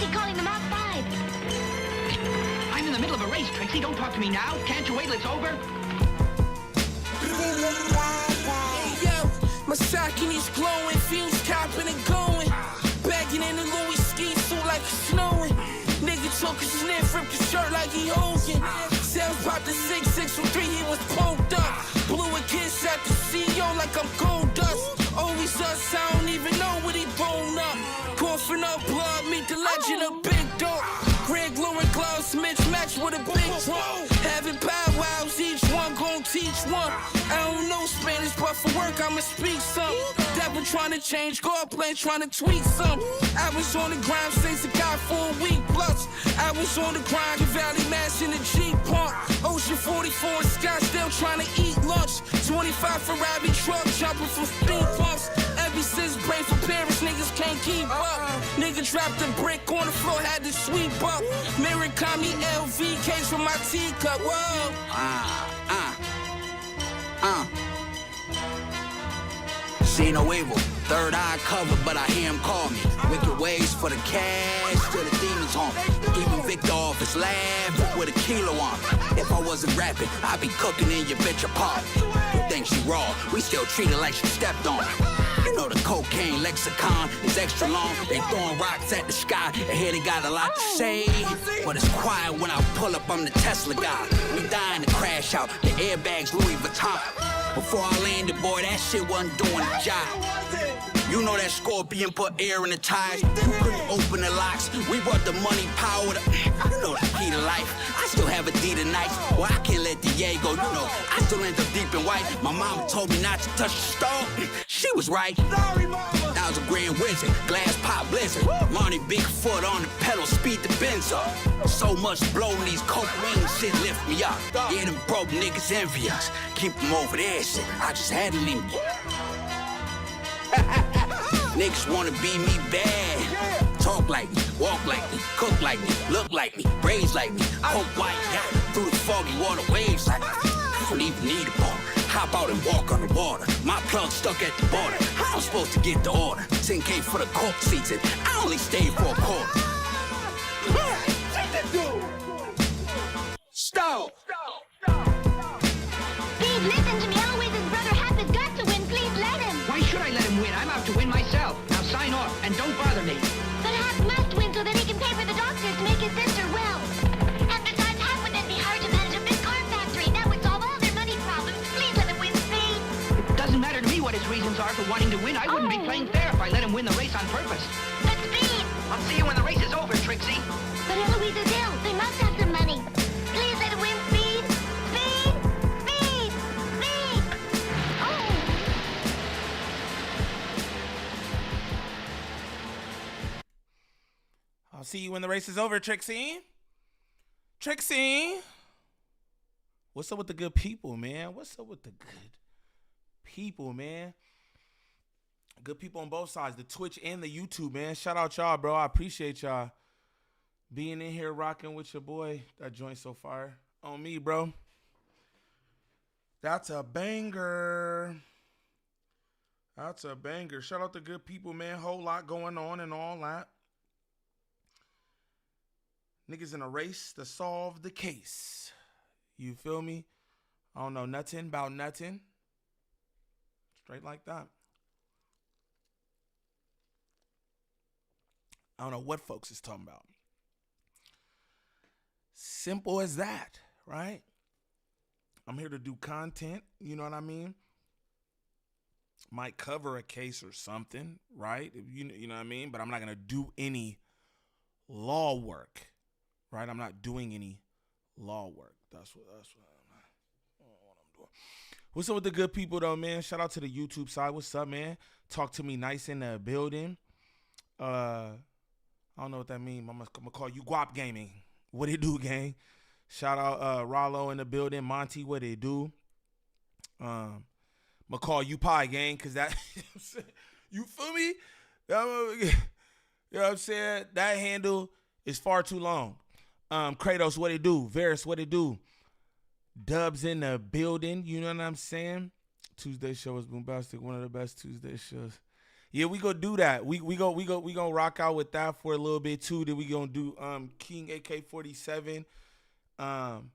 Trixie calling them outside. I'm in the middle of a race, Trixie. Don't talk to me now. Can't you wait till it's over? Hey, yo, my stocking is glowing, fumes copping and going. Bagging in the Louis ski suit like it's snowing. Nigga took a sniff, ripped his shirt like he Hogan. Sales popped the 6 from 3, he was poked up. Blew a kiss at the CEO like I'm gold dust. Always us, I don't even know what he blown up. Coughing up blood, meet the legend of Big Dog. Greg Lauren gloves, mismatch with a big drum. Having powwows, each one gon' teach one. I don't know Spanish, but for work I'ma speak some. Devil trying to change, God plan trying to tweak some. I was on the grind since I got for a week plus. I was on the grind, the Valley Mass in the Jeep Park. Ocean 44 in Scottsdale trying to eat lunch. 25 Ferrari truck jumping from speed bumps. Ever since brain for Paris, niggas can't keep up. Nigga dropped a brick on the floor, had to sweep up. Murakami LV case from my teacup. Whoa. See no evil, third eye covered, but I hear him call me. Wicked ways for the cash, till the demons haunt me. Even Victor off his lab with a kilo on me. If I wasn't rapping, I'd be cooking in your bitch apartment. You think she raw, we still treat her like she stepped on it. You know the cocaine lexicon is extra long. They throwing rocks at the sky, and here they got a lot to say. But it's quiet when I pull up, I'm the Tesla guy. We dying to crash out, the airbags Louis Vuitton. Before I landed, boy, that shit wasn't doing the job. You know that Scorpion put air in the tires. You couldn't open the locks. We brought the money, power, you know the key to life. I still have a D tonight. Well, I can't let Diego, you know. I still end up deep in white. My mama told me not to touch the stove. She was right. That was a grand wizard, glass pop blizzard. Marty Bigfoot on the pedal, speed the Benz up. So much blow in these coke wings, shit lift me up. Yeah, them broke niggas envy us. Keep them over there, shit. I just had to leave me. Niggas wanna be me bad. Talk like me, walk like me, cook like me, look like me, braids like me, coke white, yeah. Through the foggy water waves like me. I don't even need a bar. Hop out and walk on the water. My plug stuck at the border. How I'm supposed to get the order? 10K for the court seats and I only stayed for a quarter. Stop! Steve, listen to me. Always his brother Hap has got to win. Please let him. Why should I let him win? I'm out to win myself. Now sign off and don't bother me. But Hap must win so that he can pay for the doctors to make his sister well. And besides, Hap would then be hired to manage a big car factory. That would solve all their money problems. Please let him win, Speed. It doesn't matter to me what his reasons are for wanting to win. I wouldn't be playing fair if I let him win the race on purpose. But Speed! I'll see you when the race is over, Trixie. But Eloise is ill. They must have some money. Please let him win, Speed. Speed! Speed! Speed! Oh! I'll see you when the race is over, Trixie. Trixie! What's up with the good people, man? What's up with the good people, man? Good people on both sides, the Twitch and the YouTube, man. Shout out y'all, bro. I appreciate y'all being in here rocking with your boy. That joint so far on me, bro. That's a banger. That's a banger. Shout out to good people, man. Whole lot going on and all that. Niggas in a race to solve the case. You feel me? I don't know nothing about nothing. Straight like that. I don't know what folks is talking about. Simple as that, right? I'm here to do content, you know what I mean? Might cover a case or something, right? You know what I mean? But I'm not going to do any law work, right? I'm not doing any law work. That's what I'm doing. What's up with the good people, though, man? Shout out to the YouTube side. What's up, man? Talk to me nice in the building. I don't know what that means. I'm going to call you Guap Gaming. What it do, gang? Shout out Rollo in the building. Monty, what it do? I'm going to call you Pie, gang, because that, you feel me? You know what I'm saying? That handle is far too long. Kratos, what it do? Varus, what it do? Dubs in the building, you know what I'm saying? Tuesday show was bombastic, one of the best Tuesday shows. Yeah, we gonna do that. We gonna rock out with that for a little bit too. Then we gonna do King AK47, and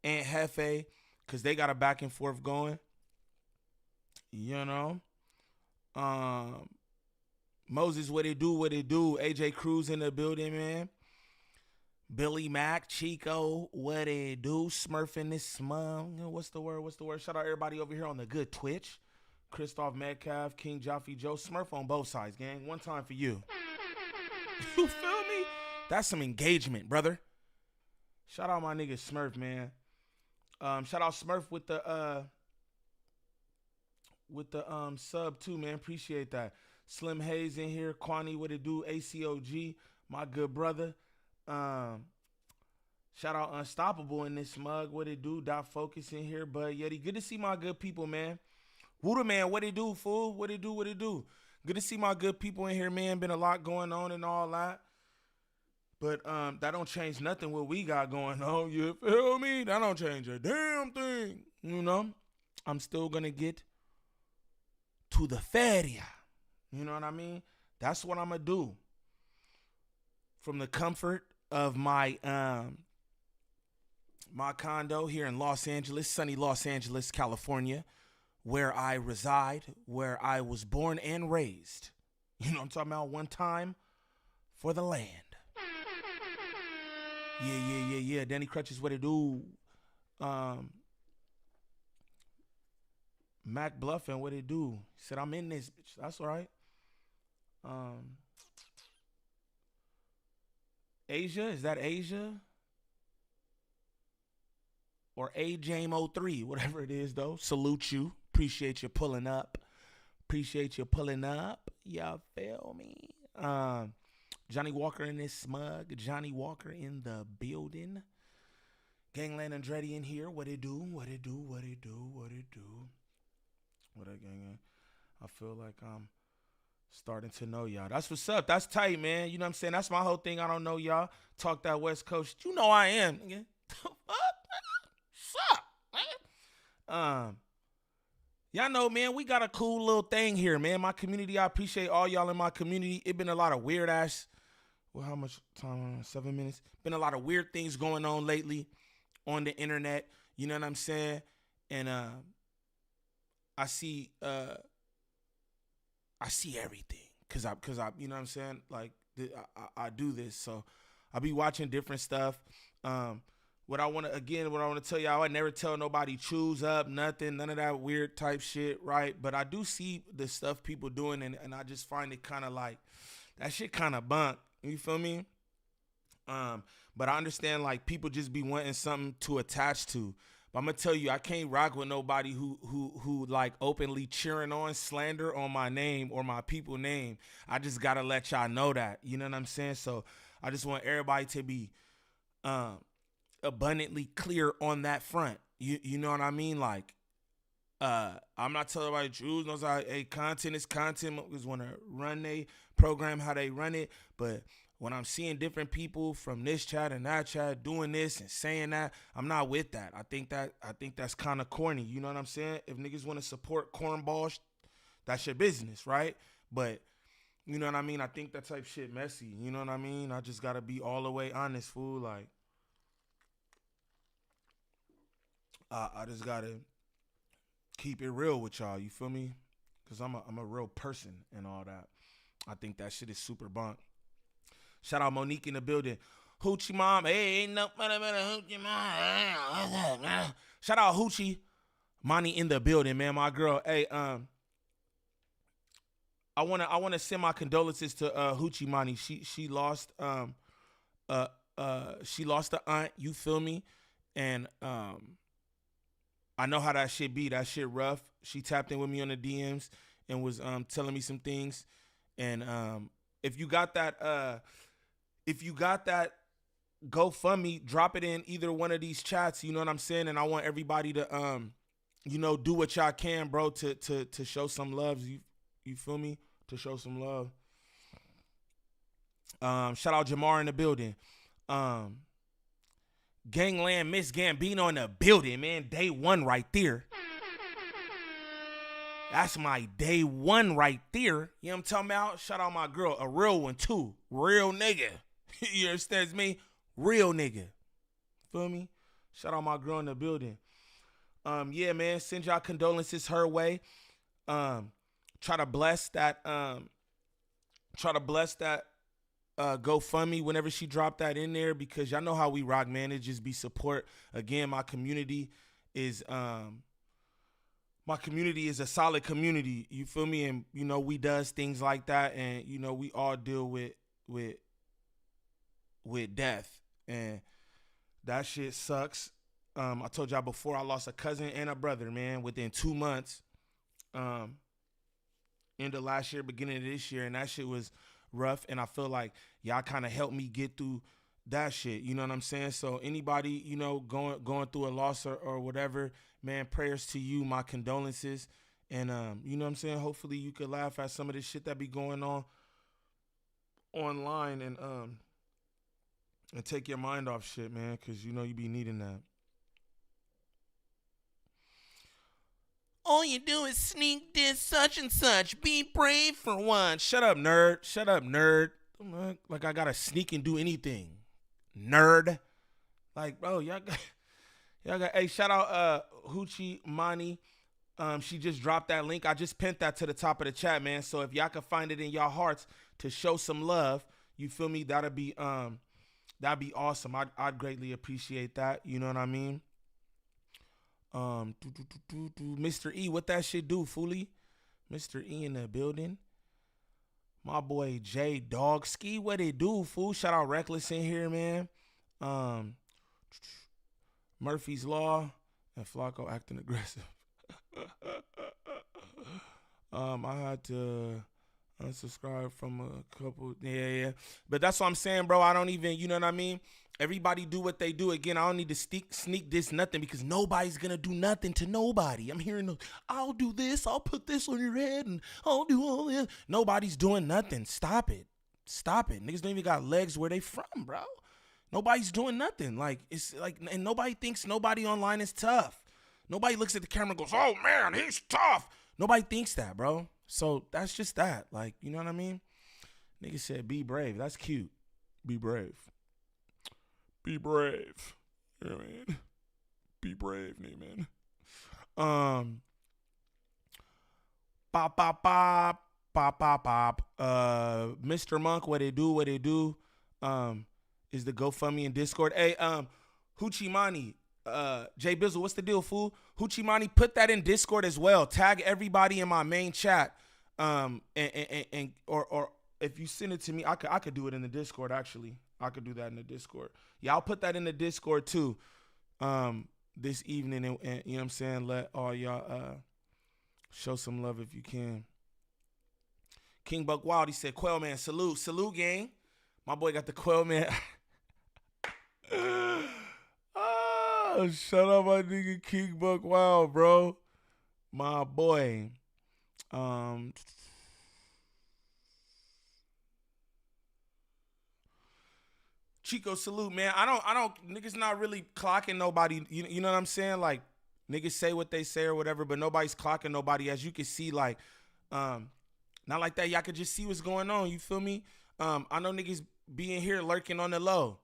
Jefe, cause they got a back and forth going. You know, Moses, what it do? What it do? AJ Cruz in the building, man. Billy Mack, Chico, what it do? Smurfing this smug. What's the word? What's the word? Shout out everybody over here on the good Twitch. Christoph Metcalf, King Jaffe Joe, Smurf on both sides, gang. One time for you. You feel me? That's some engagement, brother. Shout out my nigga Smurf, man. Shout out Smurf with the sub too, man. Appreciate that. Slim Hayes in here. Kwani, what it do? ACOG, my good brother. Shout out Unstoppable in this mug. What it do? Dot Focus in here. But Yeti, good to see my good people, man. Wooda man, what it do, fool? What it do? What it do? Good to see my good people in here, man. Been a lot going on and all that. But that don't change nothing what we got going on. You feel me? That don't change a damn thing. You know? I'm still gonna get to the feria. You know what I mean? That's what I'm gonna do. From the comfort of my my condo here in Los Angeles, sunny Los Angeles, California, where I reside, where I was born and raised. You know what I'm talking about? One time for the land. Yeah. Danny Crutches, what it do? Mac Bluffin, what it do? He said, I'm in this bitch. That's all right. Asia, is that Asia? Or AJame03, whatever it is, though. Salute you. Appreciate you pulling up. Y'all feel me? Johnny Walker in this smug. Johnny Walker in the building. Gangland Andretti in here. What it do? What up, gang? I feel like I'm starting to know y'all. That's what's up. That's tight, man. You know what I'm saying? That's my whole thing. I don't know y'all. Talk that West Coast. You know I am. Nigga. What's up, man? Y'all know, man, we got a cool little thing here, man. My community, I appreciate all y'all in my community. It been a lot of weird ass, well, how much time? 7 minutes. Been a lot of weird things going on lately on the internet. You know what I'm saying? And I see everything because I you know what I'm saying? Like I do this, so I be watching different stuff. What I want to tell y'all, I never tell nobody choose up, nothing, none of that weird type shit, right? But I do see the stuff people doing, and I just find it kind of like, that shit kind of bunk. You feel me? But I understand, like, people just be wanting something to attach to. But I'm going to tell you, I can't rock with nobody who like openly cheering on slander on my name or my people name. I just got to let y'all know that. You know what I'm saying? So I just want everybody to be abundantly clear on that front. You know what I mean? Like, I'm not telling everybody choose. No, hey, content is content. Just want to run their program how they run it. But when I'm seeing different people from this chat and that chat doing this and saying that, I'm not with that. I think that's kind of corny. You know what I'm saying? If niggas want to support cornballs, that's your business, right? But you know what I mean? I think that type shit messy. You know what I mean? I just gotta be all the way honest, fool. Like, I just gotta keep it real with y'all. You feel me? Cause I'm a real person and all that. I think that shit is super bunk. Shout out Monique in the building. Hoochie mom. Hey, ain't no better than Hoochie mom. Shout out Hoochie Money in the building, man. My girl. Hey, I wanna send my condolences to Hoochie Money. She lost she lost the aunt. You feel me? And I know how that shit be. That shit rough. She tapped in with me on the DMs and was telling me some things. And if you got that GoFundMe, drop it in either one of these chats. You know what I'm saying? And I want everybody to do what y'all can, bro, to show some love. You feel me? To show some love. Shout out Jamar in the building. Gangland Miss Gambino in the building, man. Day one right there. That's my day one right there. You know what I'm talking about? Shout out my girl, a real one too. Real nigga. You understand me? Real nigga. Feel me? Shout out my girl in the building. Yeah, man, send y'all condolences her way. Try to bless that GoFundMe whenever she dropped that in there, because y'all know how we rock, man. It just be support. Again, my community is a solid community. You feel me? And you know, we does things like that, and you know, we all deal with death, and that shit sucks. I told y'all before, I lost a cousin and a brother, man, within 2 months. End of last year, beginning of this year, and that shit was rough. And I feel like y'all kind of helped me get through that shit. You know what I'm saying? So anybody, you know, going through a loss or whatever, man, prayers to you, my condolences. And you know what I'm saying? Hopefully you could laugh at some of this shit that be going on online, and take your mind off shit, man, because you know you be needing that. All you do is sneak this such and such. Be brave for once. Shut up, nerd. Shut up, nerd. Like I gotta sneak and do anything. Nerd. Like, bro, y'all got hey, shout out Hoochie Mani. She just dropped that link. I just pinned that to the top of the chat, man. So if y'all can find it in y'all hearts to show some love, you feel me? That'd be awesome. I'd greatly appreciate that. You know what I mean? Mr. E, what that shit do, foolie? Mr. E in the building. My boy J Dogski, what it do, fool? Shout out Reckless in here, man. Murphy's Law and Flaco acting aggressive. I had to unsubscribe from a couple. Yeah. But that's what I'm saying, bro. I don't even, you know what I mean? Everybody do what they do. Again, I don't need to sneak this nothing, because nobody's going to do nothing to nobody. I'm hearing, I'll do this, I'll put this on your head, and I'll do all this. Nobody's doing nothing. Stop it. Niggas don't even got legs where they from, bro. Nobody's doing nothing. Like, it's like, and nobody thinks nobody online is tough. Nobody looks at the camera and goes, oh man, he's tough. Nobody thinks that, bro. So that's just that. Like, you know what I mean? Nigga said, be brave. That's cute. Be brave. Be brave. You know what I mean? Be brave, man. Mr. Monk, what they do, is the GoFundMe and Discord. Hey, Hoochie Mani, Jay Bizzle, what's the deal, fool? Hoochie Mani, put that in Discord as well. Tag everybody in my main chat. Or if you send it to me, I could do it in the Discord, actually. I could do that in the Discord. Yeah, I'll put that in the Discord too. This evening, and you know what I'm saying? Let all y'all show some love if you can. King Buck Wild, he said, Quail Man, salute, gang. My boy got the Quail Man. Oh, shut up, my nigga King Buck Wild, bro. My boy. Chico, salute, man. I don't, niggas not really clocking nobody. You know what I'm saying? Like, niggas say what they say or whatever, but nobody's clocking nobody. As you can see, like, not like that. Y'all could just see what's going on. You feel me? I know niggas being here lurking on the low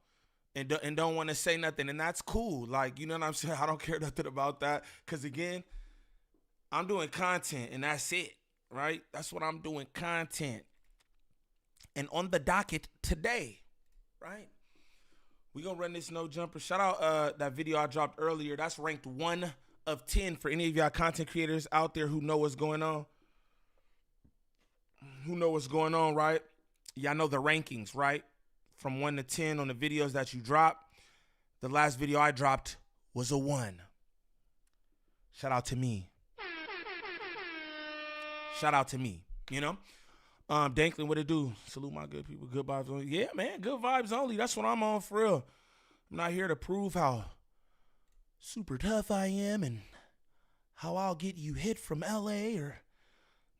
and don't want to say nothing, and that's cool. Like, you know what I'm saying? I don't care nothing about that, because again, I'm doing content, and that's it, right? That's what I'm doing, content. And on the docket today, right? We gonna run this no jumper. Shout out that video I dropped earlier. That's ranked 1 of 10 for any of y'all content creators out there who know what's going on. Right? Y'all know the rankings, right? From 1 to 10 on the videos that you drop. The last video I dropped was a 1. Shout out to me. You know? Danklin, what it do? Salute my good people. Good vibes only. Yeah, man. Good vibes only. That's what I'm on for real. I'm not here to prove how super tough I am and how I'll get you hit from LA or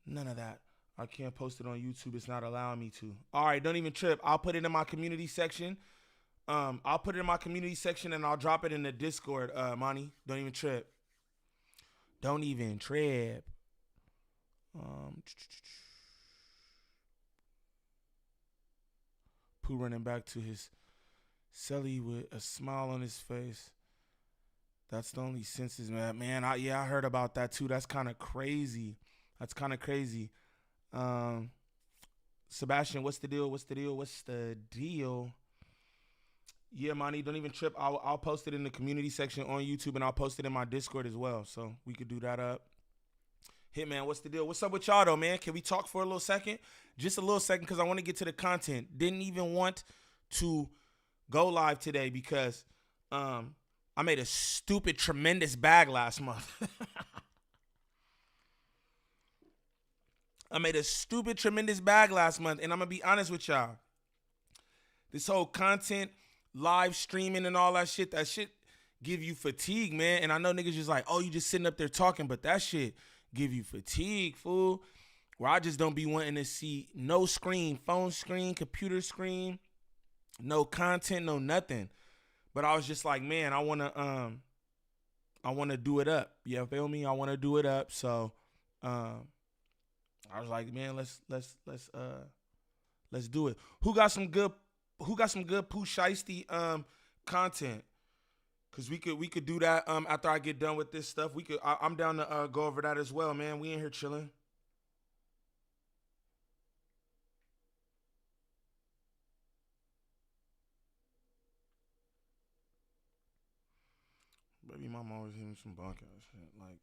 none of that. I can't post it on YouTube. It's not allowing me to. All right, don't even trip. I'll put it in my community section. And I'll drop it in the Discord, Monty. Don't even trip. Pooh running back to his celly with a smile on his face. That's the only senses, man. I heard about that too. That's kind of crazy. Sebastian, what's the deal? Yeah, Monty, don't even trip. I'll post it in the community section on YouTube, and I'll post it in my Discord as well. So we could do that up. Hitman, what's the deal? What's up with y'all though, man? Can we talk for a little second? Just a little second, because I want to get to the content. Didn't even want to go live today because I made a stupid, tremendous bag last month. And I'm going to be honest with y'all. This whole content, live streaming and all that shit give you fatigue, man. And I know niggas just like, oh, you just sitting up there talking, but that shit give you fatigue, fool. Where I just don't be wanting to see no screen, phone screen, computer screen, no content, no nothing. But I was just like, man, I wanna do it up. You feel me? I wanna do it up. So I was like, man, let's do it. Who got some good Pooh Shiesty content? Cause we could do that after I get done with this stuff. I'm down to go over that as well, man. We in here chilling. Baby mama always hitting some bunk ass shit. Like,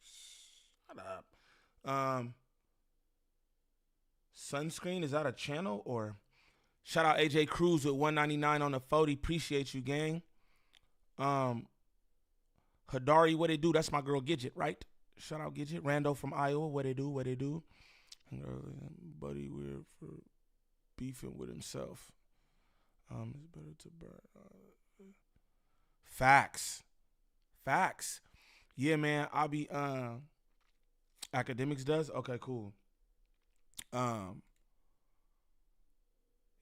shut up. Sunscreen, is that a channel? Or shout out AJ Cruz with $1.99 on the 40. Appreciate you, gang. Hadari, what it do? That's my girl Gidget, right? Shout out Gidget. Rando from Iowa, what it do? Buddy weird for beefing with himself. It's better to burn. Facts. Yeah, man, I'll be academics does? Okay, cool.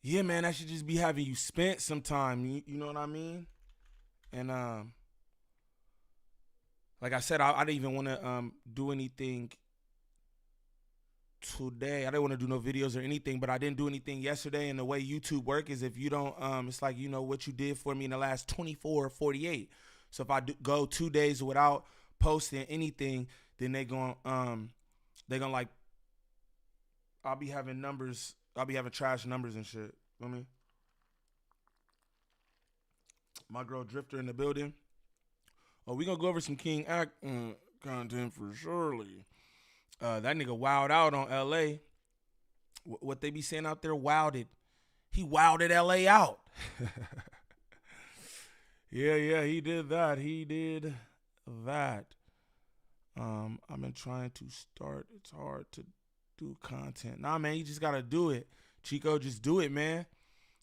Yeah, man, that should just be having you spent sometime. You know what I mean? And like I said, I didn't even want to do anything today. I didn't want to do no videos or anything, but I didn't do anything yesterday. And the way YouTube work is if you don't, it's like, you know, what you did for me in the last 24 or 48. So if I go 2 days without posting anything, then they gonna like, I'll be having trash numbers and shit. You know what I mean? My girl Drifter in the building. Oh, we gonna go over some King Act content for surely. That nigga wowed out on LA. What they be saying out there, wilded. He wilded LA out. Yeah, he did that. I've been trying to start. It's hard to do content. Nah, man, you just gotta do it. Chico, just do it, man.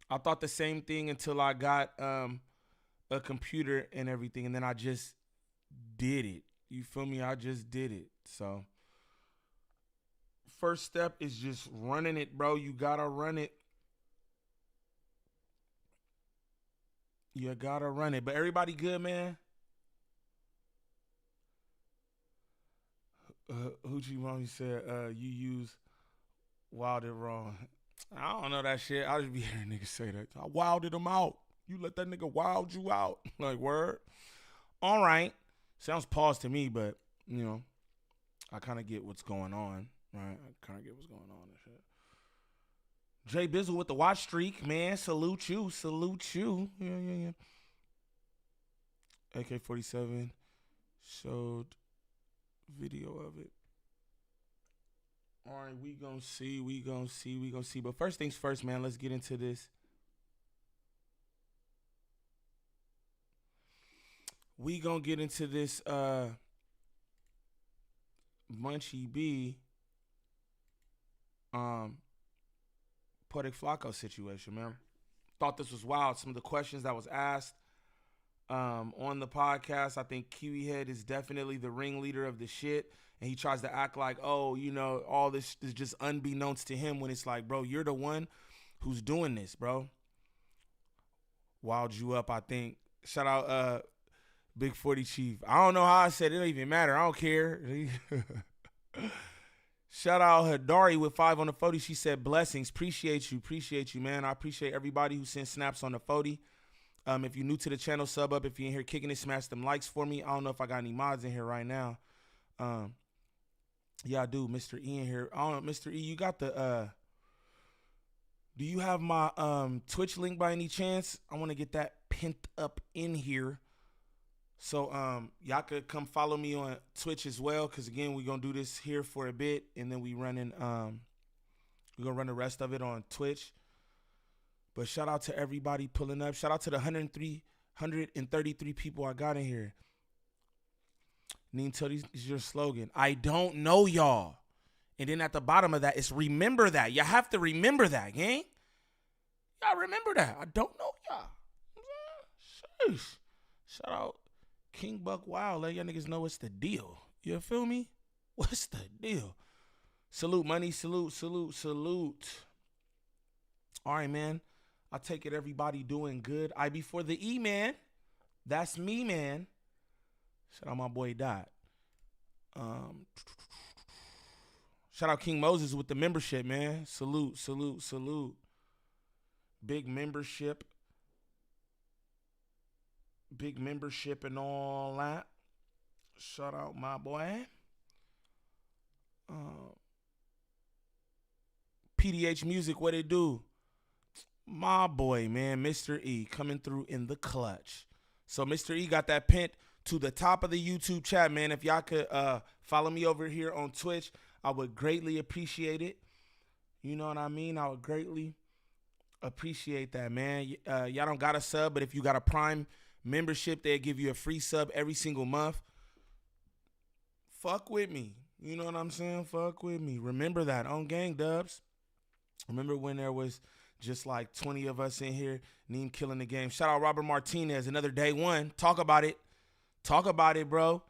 I thought the same thing until I got a computer and everything, and then I just did it. You feel me? I just did it. So first step is just running it, bro. You gotta run it. You gotta run it. But everybody good, man? Hoochie Mommy said, you use wilded wrong. I don't know that shit. I just be hearing niggas say that. I wilded him out. You let that nigga wild you out. Like, word? All right. Sounds pause to me, but, you know, I kind of get what's going on, right? And shit. Jay Bizzle with the watch streak, man. Salute you. Yeah. AK47 showed video of it. All right, we gonna see. But first things first, man, let's get into this. We gonna get into this Munchie B Poetik Flakko situation, man. Thought this was wild. Some of the questions that was asked on the podcast. I think Kiwi Head is definitely the ringleader of the shit. And he tries to act like, oh, you know, all this is just unbeknownst to him when it's like, bro, you're the one who's doing this, bro. Wild you up, I think. Shout out Big 40 Chief. I don't know how I said it. It don't even matter. I don't care. Shout out Hadari with 5 on the 40. She said blessings. Appreciate you, man. I appreciate everybody who sent snaps on the 40. If you're new to the channel, sub up. If you're in here kicking it, smash them likes for me. I don't know if I got any mods in here right now. Yeah, I do. Mr. E in here. I don't know, Mr. E, you got the do you have my Twitch link by any chance? I want to get that pinned up in here. So y'all could come follow me on Twitch as well, because again, we're gonna do this here for a bit, and then we're gonna run the rest of it on Twitch. But shout out to everybody pulling up. Shout out to the 133 people I got in here. Need to tell these is your slogan. I don't know y'all. And then at the bottom of that, it's remember that. You have to remember that, gang. Y'all remember that. I don't know y'all. Sheesh. Shout out King Buck Wild. Let y'all niggas know what's the deal. You feel me? What's the deal? Salute, money. Salute. All right, man. I take it everybody doing good. I be for the E, man. That's me, man. Shout out my boy Dot. Shout out King Moses with the membership, man. Salute. Big membership and all that. Shout out my boy. PDH Music, what it do? My boy, man, Mr. E coming through in the clutch. So Mr. E got that pinned to the top of the YouTube chat, man. If y'all could follow me over here on Twitch, I would greatly appreciate it. You know what I mean? I would greatly appreciate that, man. Y'all don't got a sub, but if you got a Prime membership, they'll give you a free sub every single month. Fuck with me. You know what I'm saying? Fuck with me. Remember that on Gang Dubs. Remember when there was just like 20 of us in here, Neem killing the game. Shout out Robert Martinez, another day one. Talk about it. Talk about it, bro.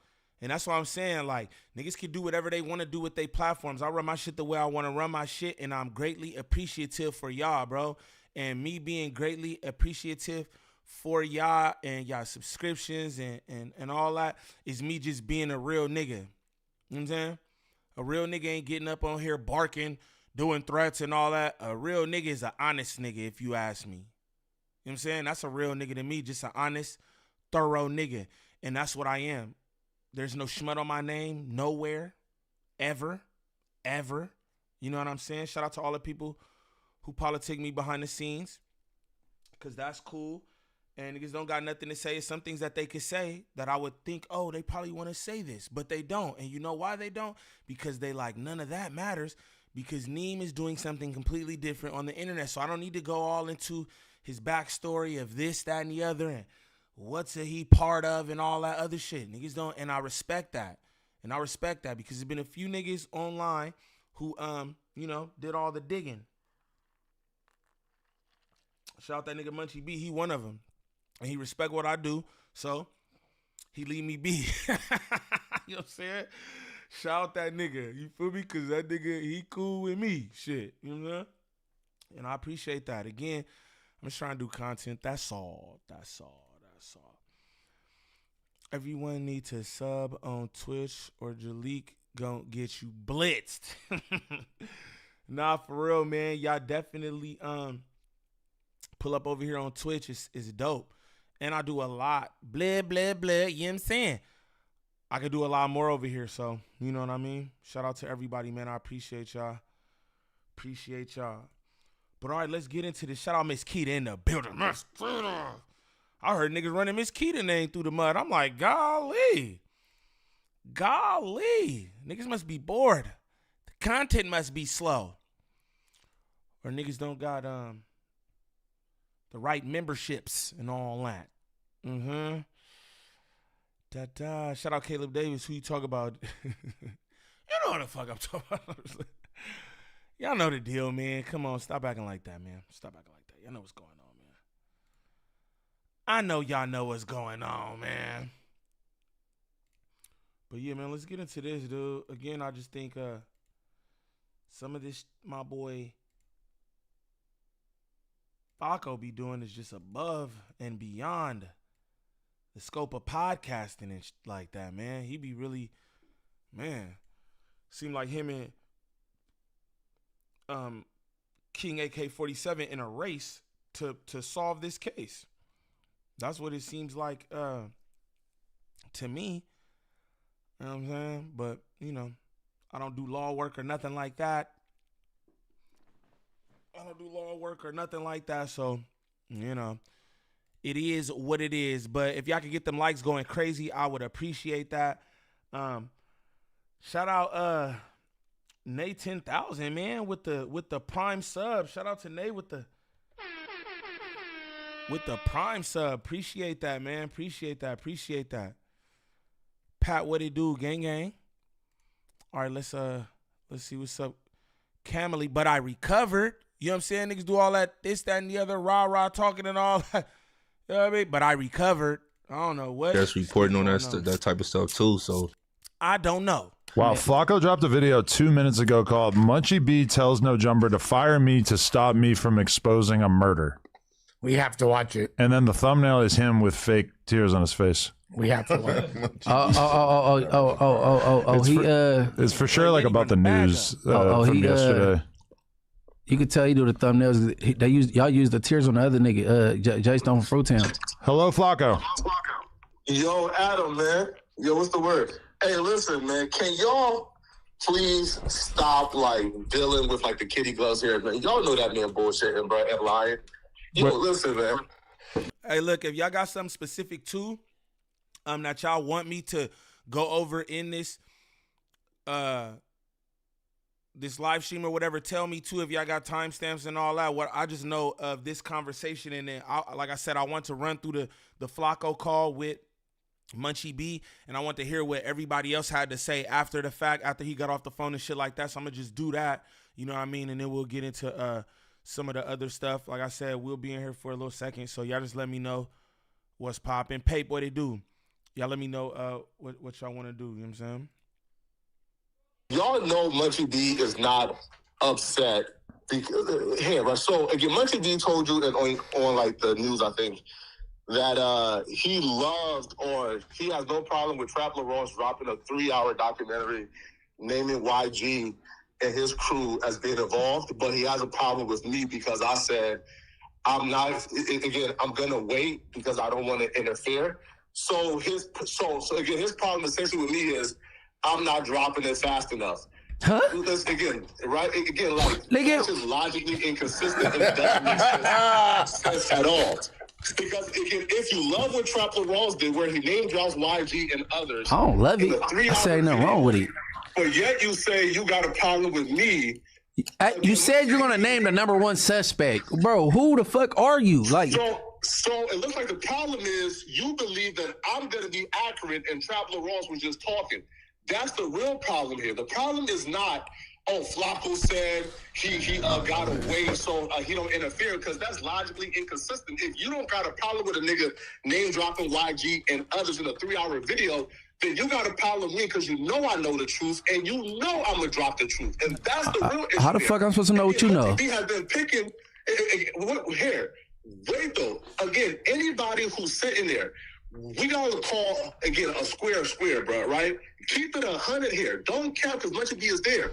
And that's what I'm saying. Like, niggas can do whatever they want to do with their platforms. I run my shit the way I want to run my shit, and I'm greatly appreciative for y'all, bro. And me being greatly appreciative for y'all and y'all subscriptions and all that is me just being a real nigga. You know what I'm saying? A real nigga ain't getting up on here barking, doing threats and all that. A real nigga is an honest nigga, if you ask me. You know what I'm saying? That's a real nigga to me, just an honest, thorough nigga. And that's what I am. There's no schmut on my name, nowhere, ever. You know what I'm saying? Shout out to all the people who politic me behind the scenes, because that's cool. And niggas don't got nothing to say. It's some things that they could say that I would think, oh, they probably want to say this, but they don't. And you know why they don't? Because they like, none of that matters, because Neem is doing something completely different on the internet. So I don't need to go all into his backstory of this, that, and the other, and what's he part of and all that other shit. Niggas don't, and I respect that. And I respect that because there's been a few niggas online who, did all the digging. Shout out that nigga Munchie B. He one of them. And he respect what I do, so he leave me be. You know what I'm saying? Shout out that nigga. You feel me? Because that nigga, he cool with me. Shit. You know what I'm saying? And I appreciate that. Again, I'm just trying to do content. That's all. Everyone need to sub on Twitch or Jalik gonna get you blitzed. Nah, for real, man. Y'all definitely pull up over here on Twitch. It's dope. And I do a lot. Blah, blah, blah. You know what I'm saying? I could do a lot more over here, so you know what I mean? Shout out to everybody, man. I appreciate y'all. But all right, let's get into this. Shout out Miss Keita in the building. Miss Keita. I heard niggas running Miss Keita name through the mud. I'm like, golly. Niggas must be bored. The content must be slow. Or niggas don't got the right memberships and all that. Shout out Caleb Davis. Who you talk about? You know what the fuck I'm talking about. Y'all know the deal, man. Come on, stop acting like that, man. Y'all know what's going on, man. I know y'all know what's going on, man. But yeah, man, let's get into this, dude. Again, I just think some of this my boy Flakko be doing is just above and beyond the scope of podcasting and like that, man. He be really, man, seem like him and King AK47 in a race to solve this case. That's what it seems like to me. You know what I'm saying? But, you know, I don't do law work or nothing like that. So, you know, it is what it is. But if y'all could get them likes going crazy, I would appreciate that. Shout out Nay 10,000, man, with the prime sub. Shout out to Nay with the prime sub. Appreciate that, man. Appreciate that. Pat, what it do, gang? All right, let's see what's up. Camely, but I recovered. You know what I'm saying? Niggas do all that, this, that, and the other, rah talking and all that. You know what I mean? But I recovered. I don't know what. That's reporting on that type of stuff too. So I don't know. Wow, Flacco dropped a video 2 minutes ago called Munchie B tells No Jumper to fire me to stop me from exposing a murder. We have to watch it. And then the thumbnail is him with fake tears on his face. We have to watch it. It's for sure like about the news from yesterday. You could tell he do the thumbnails. Y'all use the tears on the other nigga, Jay Stone from Fruitown. Hello, Flacco. Yo, Adam, man. Yo, what's the word? Hey, listen, man. Can y'all please stop like dealing with like the kitty gloves here, man? Y'all know that man bullshitting, bro, and lying. Yo, listen, man. Hey, look, if y'all got something specific too, that y'all want me to go over in this this live stream or whatever, tell me too if y'all got timestamps and all that. What I just know of this conversation, and then like I said, I want to run through the Flaco call with Munchie B, and I want to hear what everybody else had to say after the fact, after he got off the phone and shit like that. So I'm gonna just do that, you know what I mean, and then we'll get into some of the other stuff. Like I said, we'll be in here for a little second, so y'all just let me know what's popping. Pape, what they do? Y'all let me know what y'all want to do. You know what I'm saying? Y'all know Munchie B is not upset because here, right? So again, Munchie B told you that on like the news, I think, that he loved or he has no problem with Trap LaRoche dropping a 3-hour documentary naming YG and his crew as being involved, but he has a problem with me because I said I'm gonna wait because I don't want to interfere. So his problem essentially with me is I'm not dropping it fast enough. Huh? Again, it's just logically inconsistent and doesn't make sense at all. Because again, if you love what Trap LaRoche did, where he name drops YG and others, I don't love it. I say nothing wrong with it. But yet you say you got a problem with me. You said you're gonna name the #1 suspect, bro. Who the fuck are you? Like, so it looks like the problem is you believe that I'm gonna be accurate, and Trap LaRoche was just talking. That's the real problem here. The problem is not, Flacco said he got away, so he don't interfere, because that's logically inconsistent. If you don't got a problem with a nigga name dropping YG and others in a 3-hour video, then you got a problem with me because you know I know the truth, and you know I'm gonna drop the truth, and that's the real issue. How the fuck I'm supposed to know what you know? He has been picking here. Wait though. Again, anybody who's sitting there, we gotta call again a square, bro. Right? Keep it 100 here. Don't count because Munchie B is there.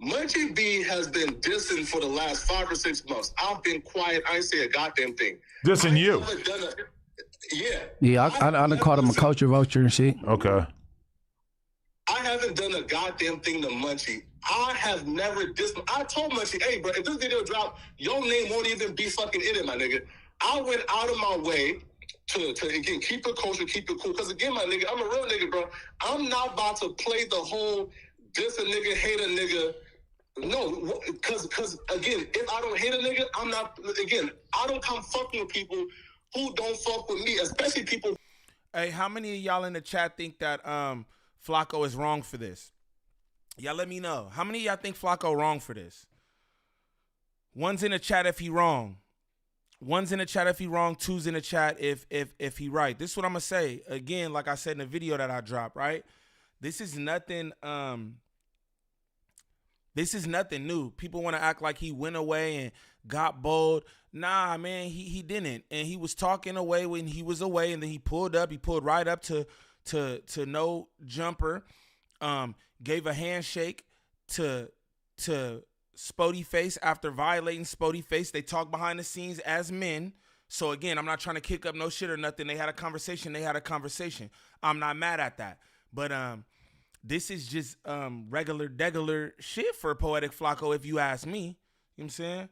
Munchie B has been dissing for the last 5 or 6 months. I've been quiet. I ain't say a goddamn thing. Dissing you? Yeah, I done called him a culture vulture and shit. Okay. I haven't done a goddamn thing to Munchie. I have never dissed. I told Munchie, hey, bro, if this video drop, your name won't even be fucking in it, my nigga. I went out of my way to again, keep it kosher, keep it cool. Because again, my nigga, I'm a real nigga, bro. I'm not about to play the whole diss a nigga, hate a nigga. No, because again, if I don't hate a nigga, I'm not, again, I don't come fucking with people who don't fuck with me, especially people. Hey, how many of y'all in the chat think that Flacco is wrong for this? Y'all let me know. How many of y'all think Flacco wrong for this? One's in the chat if he wrong. One's in the chat if he wrong. Two's in the chat if he right. This is what I'm gonna say. Again, like I said in the video that I dropped, right? This is nothing new. People want to act like he went away and got bold. Nah, man, he didn't. And he was talking away when he was away, and then he pulled up. He pulled right up to No Jumper. Gave a handshake to Spody Face after violating Spody Face. They talk behind the scenes as men. So again, I'm not trying to kick up no shit or nothing. They had a conversation. I'm not mad at that. But this is just regular shit for Poetik Flakko, if you ask me. You know what I'm saying?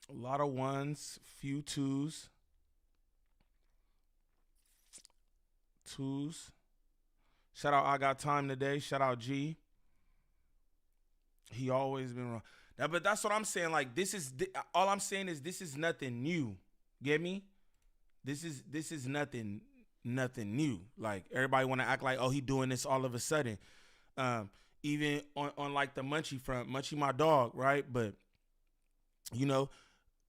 A lot of ones, few twos. Shout out I Got Time Today. Shout out G. He always been wrong. Now, but that's what I'm saying. Like, all I'm saying is this is nothing new. Get me? This is nothing new. Like, everybody want to act like, oh, he doing this all of a sudden. Even on like the Munchie front, Munchie my dog, right? But you know,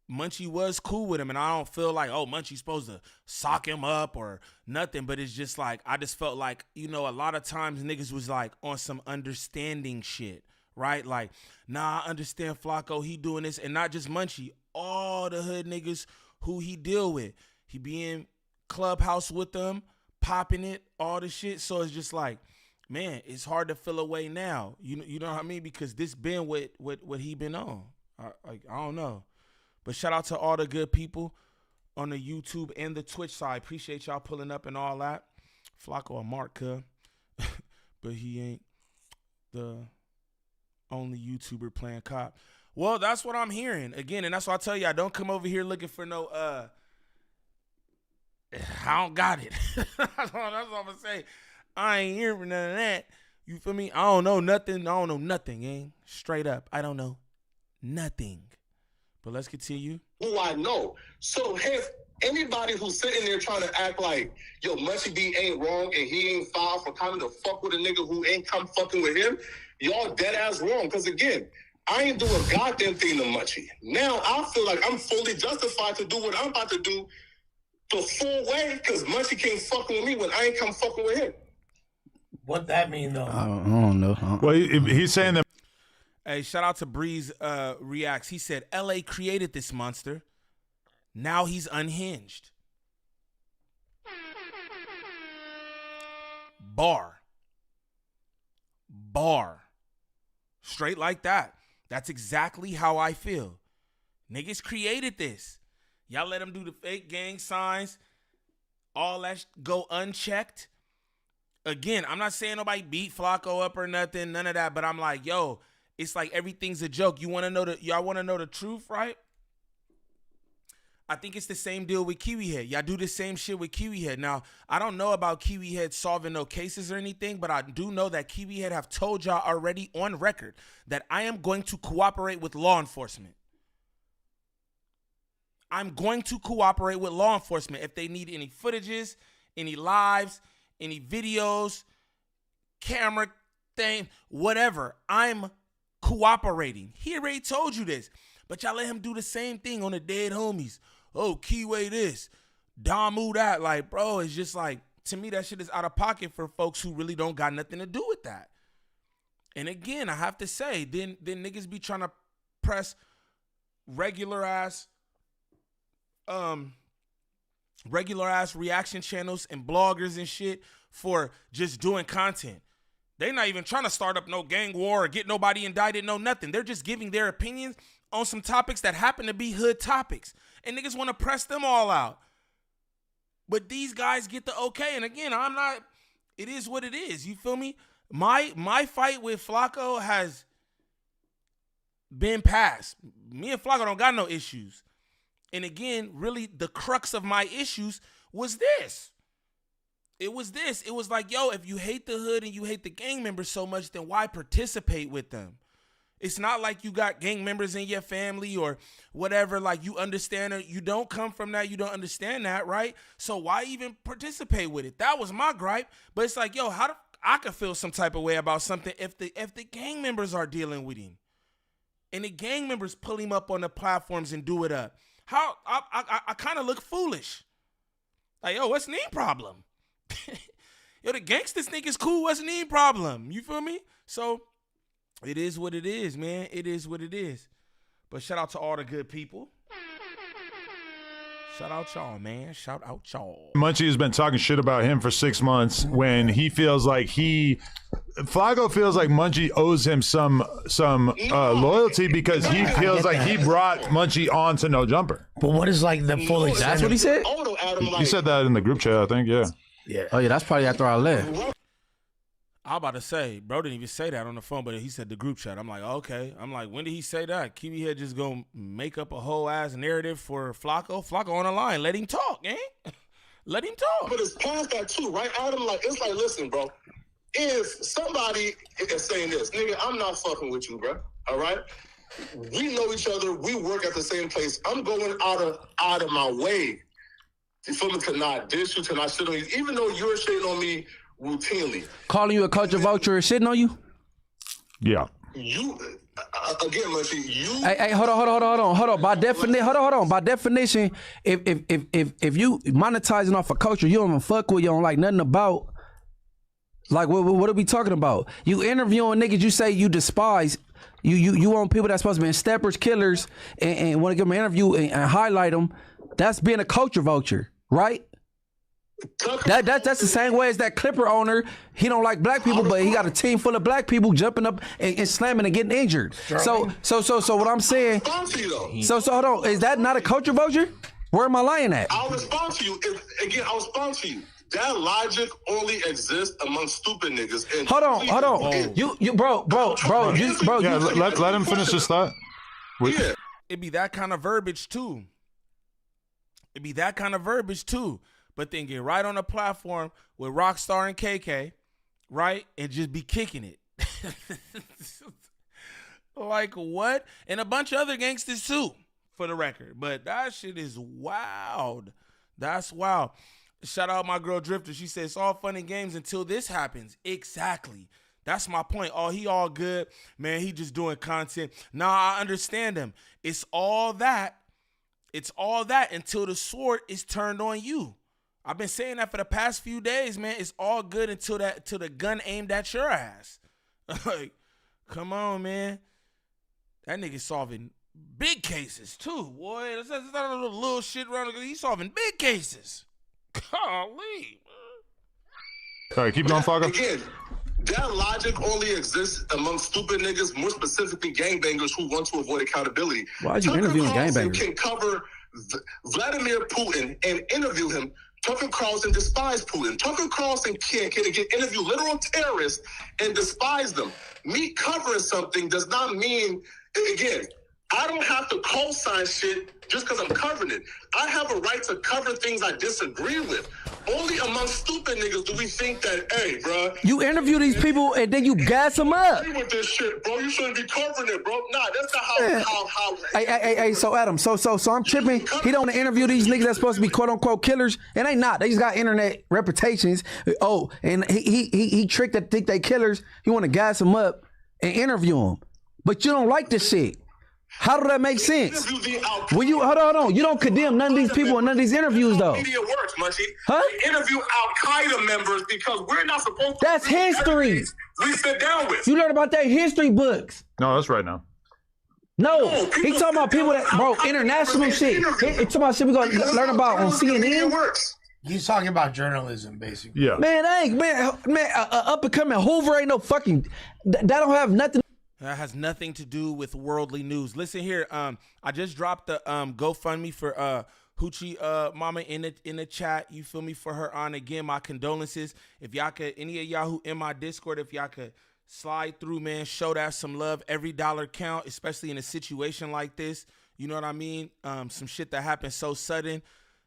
Munchie was cool with him, and I don't feel like, oh, Munchie's supposed to sock him up or nothing, but it's just like, I just felt like, you know, a lot of times niggas was like on some understanding shit, right? Like, nah, I understand Flacco, he doing this, and not just Munchie, all the hood niggas who he deal with. He be in Clubhouse with them, popping it, all the shit, so it's just like, man, it's hard to feel away now, you know what I mean? Because this been what he been on. I don't know. But shout out to all the good people on the YouTube and the Twitch side. Appreciate y'all pulling up and all that. Flaco a mark, but he ain't the only YouTuber playing cop. Well, that's what I'm hearing. Again, and that's why I tell you, I don't come over here looking for no, I don't got it. That's all I'm going to say. I ain't hearing none of that. You feel me? I don't know nothing, gang. Straight up. I don't know nothing. But let's continue. Who I know. So if anybody who's sitting there trying to act like, yo, Munchie B ain't wrong and he ain't foul for coming to fuck with a nigga who ain't come fucking with him, y'all dead ass wrong. Because again, I ain't do a goddamn thing to Munchie. Now I feel like I'm fully justified to do what I'm about to do the full way because Munchie can't fucking with me when I ain't come fucking with him. What that mean though? I don't know. Well, he's saying that. Hey, shout out to Breeze Reacts. He said, LA created this monster. Now he's unhinged. Bar. Straight like that. That's exactly how I feel. Niggas created this. Y'all let them do the fake gang signs. All that go unchecked. Again, I'm not saying nobody beat Flacco up or nothing, none of that, but I'm like, yo, it's like everything's a joke. Y'all want to know the truth, right? I think it's the same deal with Kiwi Head. Y'all do the same shit with Kiwi Head. Now, I don't know about Kiwi Head solving no cases or anything, but I do know that Kiwi Head have told y'all already on record that I am going to cooperate with law enforcement. I'm going to cooperate with law enforcement if they need any footages, any lives, any videos, camera thing, whatever. I'm cooperating. He already told you this, but y'all let him do the same thing on the dead homies. Oh, Keyway this, Damu that. Like, bro, it's just like, to me, that shit is out of pocket for folks who really don't got nothing to do with that. And again, I have to say, then niggas be trying to press regular ass reaction channels and bloggers and shit for just doing content. They're not even trying to start up no gang war or get nobody indicted, no nothing. They're just giving their opinions on some topics that happen to be hood topics. And niggas want to press them all out. But these guys get the okay. And again, it is what it is. You feel me? My fight with Flacco has been passed. Me and Flacco don't got no issues. And again, really the crux of my issues was this. It was this. It was like, yo, if you hate the hood and you hate the gang members so much, then why participate with them? It's not like you got gang members in your family or whatever. Like, you understand it. You don't come from that. You don't understand that, right? So why even participate with it? That was my gripe. But it's like, yo, I could feel some type of way about something if the gang members are dealing with him. And the gang members pull him up on the platforms and do it up. How I kind of look foolish. Like, yo, what's the problem? Yo, the gangsters think it's cool. What's the problem? You feel me? So it is what it is, man. It is what it is. But shout out to all the good people. Shout out y'all, man. Shout out y'all. Munchie has been talking shit about him for 6 months when he feels like Flacco feels like Munchie owes him some loyalty because he feels like he brought Munchie on to No Jumper. But what is like the full extent? That's what he said? He said that in the group chat, I think, yeah. Oh, yeah, that's probably after I left. I'm about to say, bro didn't even say that on the phone, but he said the group chat. I'm like, okay. I'm like, when did he say that? Kiwi Head just gonna make up a whole ass narrative for Flacco? Flacco on the line. Let him talk, eh? Let him talk. But it's past that too, right, Adam? Like, it's like, listen, bro. If somebody is saying this, nigga, I'm not fucking with you, bro. All right? We know each other. We work at the same place. I'm going out of my way. You feel me? To not dish you, to not shit on you. Even though you're shitting on me routinely. Calling you a culture vulture and shitting on you? Yeah. You, again, Munchie, you... Hey, hold on. By definition, if you monetizing off a culture you don't even fuck with, you don't like nothing about, like, what are we talking about? You interviewing niggas you say you despise. You want people that's supposed to be steppers, killers, and want to give them an interview and highlight them. That's being a culture vulture, right? That's the same way as that Clipper owner. He don't like black people, but he got a team full of black people jumping up and slamming and getting injured. So what I'm saying. So hold on. Is that not a culture vulture? Where am I lying at? I'll respond to you. I'll respond to you. That logic only exists among stupid niggas. And hold on. You bro. Yeah, let him finish his thought. Yeah. It'd be that kind of verbiage too. But then get right on the platform with Rockstar and KK, right? And just be kicking it. Like what? And a bunch of other gangsters too, for the record. But that shit is wild. That's wild. Shout out my girl Drifter. She said it's all fun and games until this happens. Exactly. That's my point. Oh, he all good. Man, he just doing content. Nah, I understand him. It's all that until the sword is turned on you. I've been saying that for the past few days, man. It's all good until the gun aimed at your ass. Like, come on, man. That nigga solving big cases too, boy. That's not a little shit around. He's solving big cases. Golly. All right, keep going, Flacco. Again, that logic only exists among stupid niggas, more specifically gangbangers who want to avoid accountability. Why are you interviewing gangbangers? Can cover Vladimir Putin and interview him. Tucker Carlson despised Putin. Tucker Carlson can interview literal terrorists and despise them. Me covering something does not mean, again, I don't have to co-sign shit just because I'm covering it. I have a right to cover things I disagree with. Only among stupid niggas do we think that, hey, bro. You interview these people and then you gas them up. With this shit, bro. You shouldn't be covering it, bro. Nah, that's not how. Hey, so Adam, so I'm tripping. He don't interview these niggas that's supposed to be quote unquote killers. It ain't not. They just got internet reputations. Oh, and he tricked to think they killers. He want to gas them up and interview them. But you don't like this shit. How do that make sense? Well, you hold on. You don't condemn none of these people in none of these interviews, though. Media works, Munchie. Huh? They interview Al-Qaeda members because we're not supposed to. That's history. We sit down with. You learn about their history books. No, that's right now. No, he talking about people that, bro, international shit. He talking about shit we gonna learn about on CNN. He's talking about journalism, basically. Yeah. Man, up and coming Hoover ain't no fucking. That don't have nothing. That has nothing to do with worldly news. Listen here, I just dropped the GoFundMe for Hoochie Mama in the chat. You feel me? For her on again. My condolences. If y'all could, any of y'all who in my Discord, if y'all could slide through, man, show that some love. Every dollar count, especially in a situation like this. You know what I mean? Some shit that happened so sudden.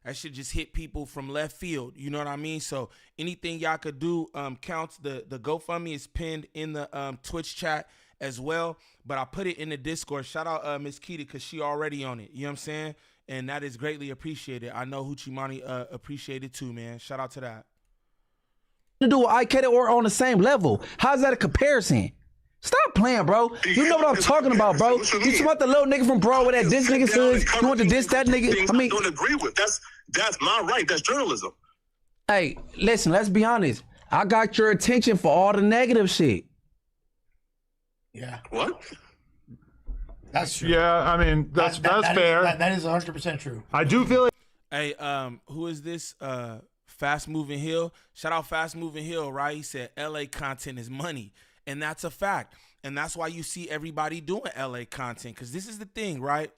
That shit just hit people from left field. You know what I mean? So anything y'all could do counts. The GoFundMe is pinned in the Twitch chat as well, but I put it in the Discord. Shout out Miss Keita because she already on it. You know what I'm saying? And that is greatly appreciated. I know Hoochie Money appreciated too, man. Shout out to that. To do with Al-Qaeda or on the same level. How's that a comparison? Stop playing, bro. You know what I'm talking about, bro. You talking about the little nigga from Broadway that this nigga says you want to diss that nigga? I mean, don't agree with. That's my right. That's journalism. Hey, listen, let's be honest. I got your attention for all the negative shit. Yeah. What? That's true. Yeah, I mean, that's fair. That is 100% true. I do feel like Hey, who is this? Fast Moving Hill. Shout out Fast Moving Hill, right? He said LA content is money. And that's a fact. And that's why you see everybody doing LA content. Because this is the thing, right?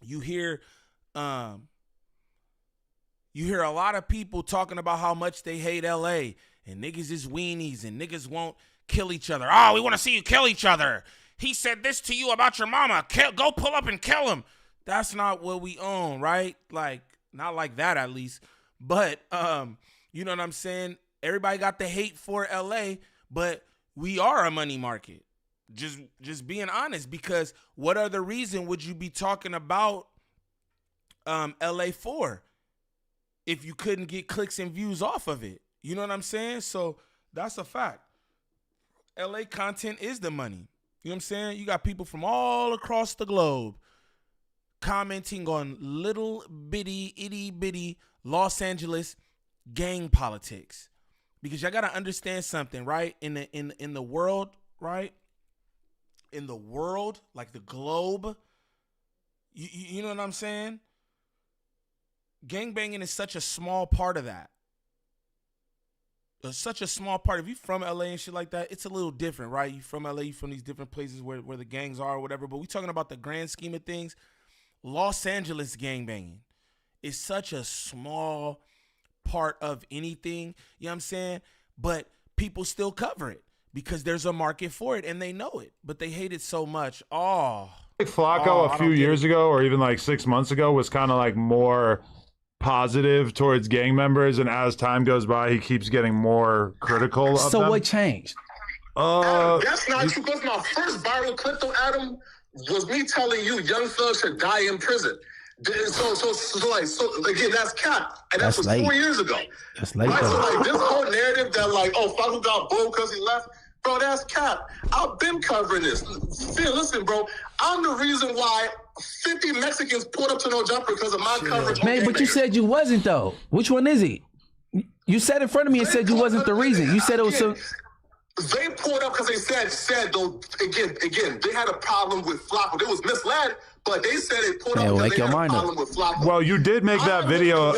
You hear a lot of people talking about how much they hate LA. And niggas is weenies and niggas won't kill each other. Oh, we want to see you kill each other. He said this to you about your mama. Go pull up and kill him. That's not what we own, right? Like, not like that at least. But, you know what I'm saying? Everybody got the hate for LA, but we are a money market. Just being honest, because what other reason would you be talking about LA for if you couldn't get clicks and views off of it? You know what I'm saying? So that's a fact. LA content is the money. You know what I'm saying? You got people from all across the globe commenting on little bitty, itty bitty Los Angeles gang politics. Because y'all gotta understand something, right? In the world, right? In the world, like the globe, you know what I'm saying? Gangbanging is such a small part of that. It's such a small part. If you're from LA and shit like that, it's a little different, right? You from LA, you from these different places where the gangs are or whatever. But we talking about the grand scheme of things. Los Angeles gangbanging is such a small part of anything, you know what I'm saying? But people still cover it because there's a market for it and they know it, but they hate it so much. Flacco a few years ago or even like 6 months ago was kind of like more positive towards gang members, and as time goes by he keeps getting more critical of them. What changed? That's not true, because my first viral clip though, Adam, was me telling you young thugs should die in prison. So again, that's cap, and that was late. 4 years ago. That's late. Right? So like this whole narrative that like, oh, Flacco got bold because he left, bro, that's cap. I've been covering this. Phil, listen, bro, I'm the reason why 50 Mexicans pulled up to No Jumper because of my coverage. Man, but you said you wasn't though. Which one is he? You said in front of me and said you wasn't the reason. You said it was some. They pulled up because they said though, again, they had a problem with Flacco. They was misled, but they said they pulled up because they had a problem with Flacco. Well, you did make that video.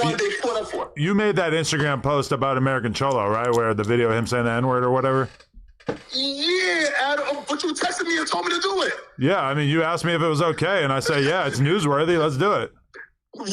You made that Instagram post about American Cholo, right? Where the video of him saying the N-word or whatever. Yeah, Adam, but you texted me and told me to do it. Yeah, I mean, you asked me if it was okay, and I say, yeah, it's newsworthy. Let's do it. Well,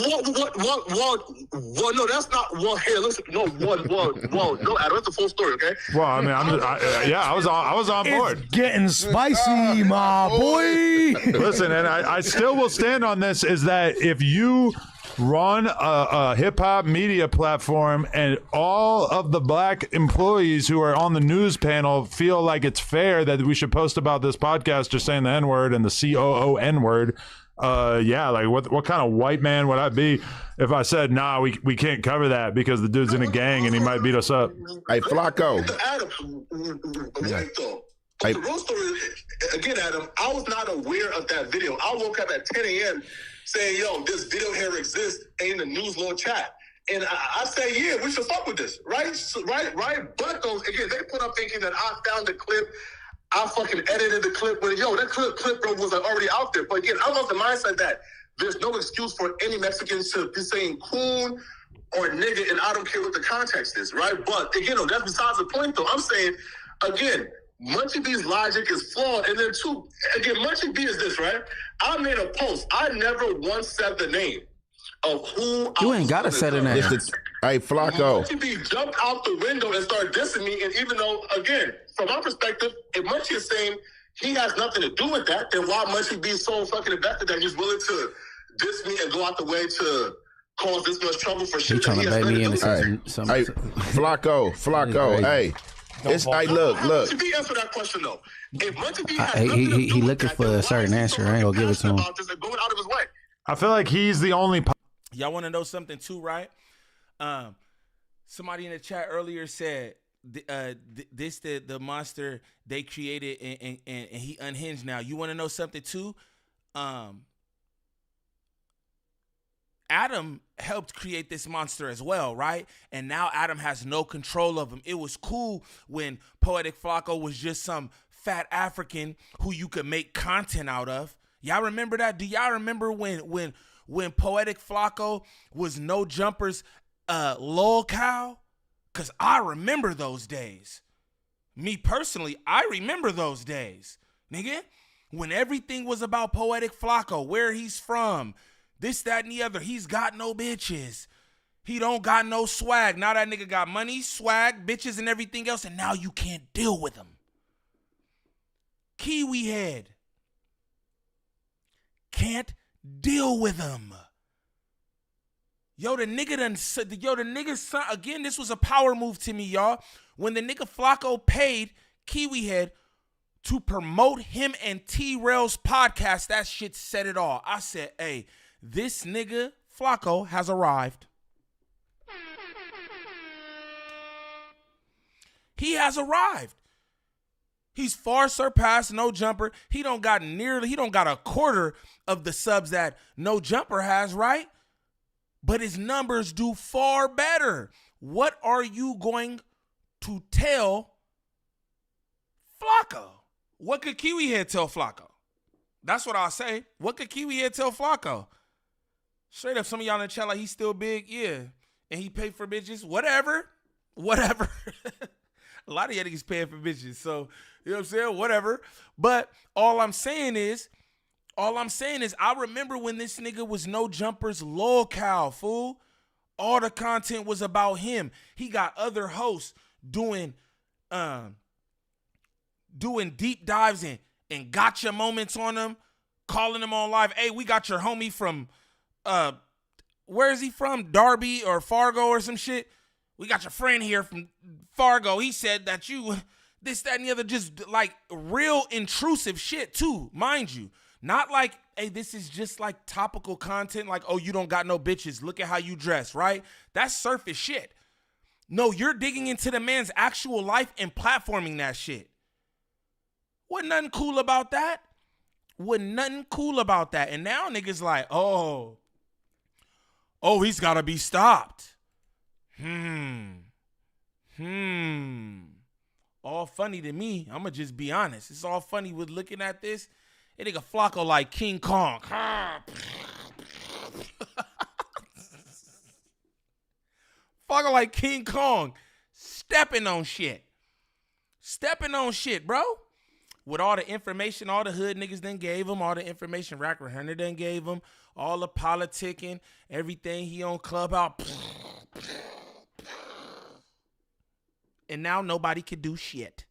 no, that's not. Well, here, listen, no, no, Adam, that's the full story, okay? Well, I mean, I was on board. It's getting spicy, my boy. Listen, and I still will stand on this, is that if you run a hip-hop media platform and all of the black employees who are on the news panel feel like it's fair that we should post about this podcast just saying the N-word and the COON word, yeah, like what kind of white man would I be if I said, nah, we can't cover that because the dude's in a gang and he might beat us up? Hey, Flacco. Adam, right though. The real story, again, Adam, I was not aware of that video. I woke up at 10 a.m. saying, yo, this video here exists in the news law chat. And I say, yeah, we should fuck with this, right? So, right. But those, again, they put up thinking that I found the clip. I fucking edited the clip with, yo, that clip, bro, was already out there. But again, I was the mindset that there's no excuse for any Mexicans to be saying coon or nigga, and I don't care what the context is, right? But again, no, that's besides the point, though. I'm saying, again, Munchie B's logic is flawed. And then, two, again, Munchie B is this, right? I made a post. I never once said the name of who you ain't got to say the name. Hey, Flacco. Munchie B jumped out the window and started dissing me. And even though, again, from my perspective, if Munchie is saying he has nothing to do with that, then why Munchie be so fucking invested that he's willing to diss me and go out the way to cause this much trouble for shit that he has nothing to do with? Hey, Flacco, hey. Hey, look. Munchie B answer that question though. If Munchie B has he looking for a certain answer. I ain't gonna give it to him. Going out of his way. I feel like he's the only. Y'all want to know something too, right? Somebody in the chat earlier said this the monster they created and he unhinged now. You want to know something too? Adam helped create this monster as well, right? And now Adam has no control of him. It was cool when Poetik Flakko was just some fat African who you could make content out of. Y'all remember that? Do y'all remember when when Poetik Flakko was No Jumper's lol cow? Because I remember those days. Me personally, I remember those days. Nigga, when everything was about Poetik Flakko, where he's from, this, that, and the other. He's got no bitches. He don't got no swag. Now that nigga got money, swag, bitches, and everything else, and now you can't deal with him. Kiwi head. Can't deal with him. Yo, the nigga son, again, this was a power move to me, y'all. When the nigga Flakko paid Kiwi head to promote him and T-Rail's podcast, that shit said it all. I said, hey, this nigga Flakko has arrived. He has arrived. He's far surpassed No Jumper. He don't got a quarter of the subs that No Jumper has, right? But his numbers do far better. What are you going to tell Flakko? What could Kiwi Head tell Flakko? That's what I'll say. What could Kiwi Head tell Flakko? Straight up, some of y'all in the chat like he's still big, yeah. And he paid for bitches, whatever. A lot of y'all niggas paying for bitches, so you know what I'm saying? Whatever. But all I'm saying is, I remember when this nigga was No Jumper's lol cow, fool. All the content was about him. He got other hosts doing deep dives and gotcha moments on them, calling them on live. Hey, we got your homie from where is he from? Darby or Fargo or some shit. We got your friend here from Fargo. He said that you this, that, and the other, just like real intrusive shit too, mind you. Not like, hey, this is just like topical content, like, oh, you don't got no bitches, look at how you dress, right? That's surface shit. No, you're digging into the man's actual life and platforming that shit. Wasn't nothing cool about that. And now niggas like, oh, he's got to be stopped. All funny to me. I'm going to just be honest. It's all funny with looking at this. That nigga Flakko like King Kong. Flakko like King Kong. Stepping on shit, bro. With all the information, all the hood niggas done gave him, all the information Racker Hunter done gave him, all the politicking, everything he on Clubhouse. And now nobody could do shit.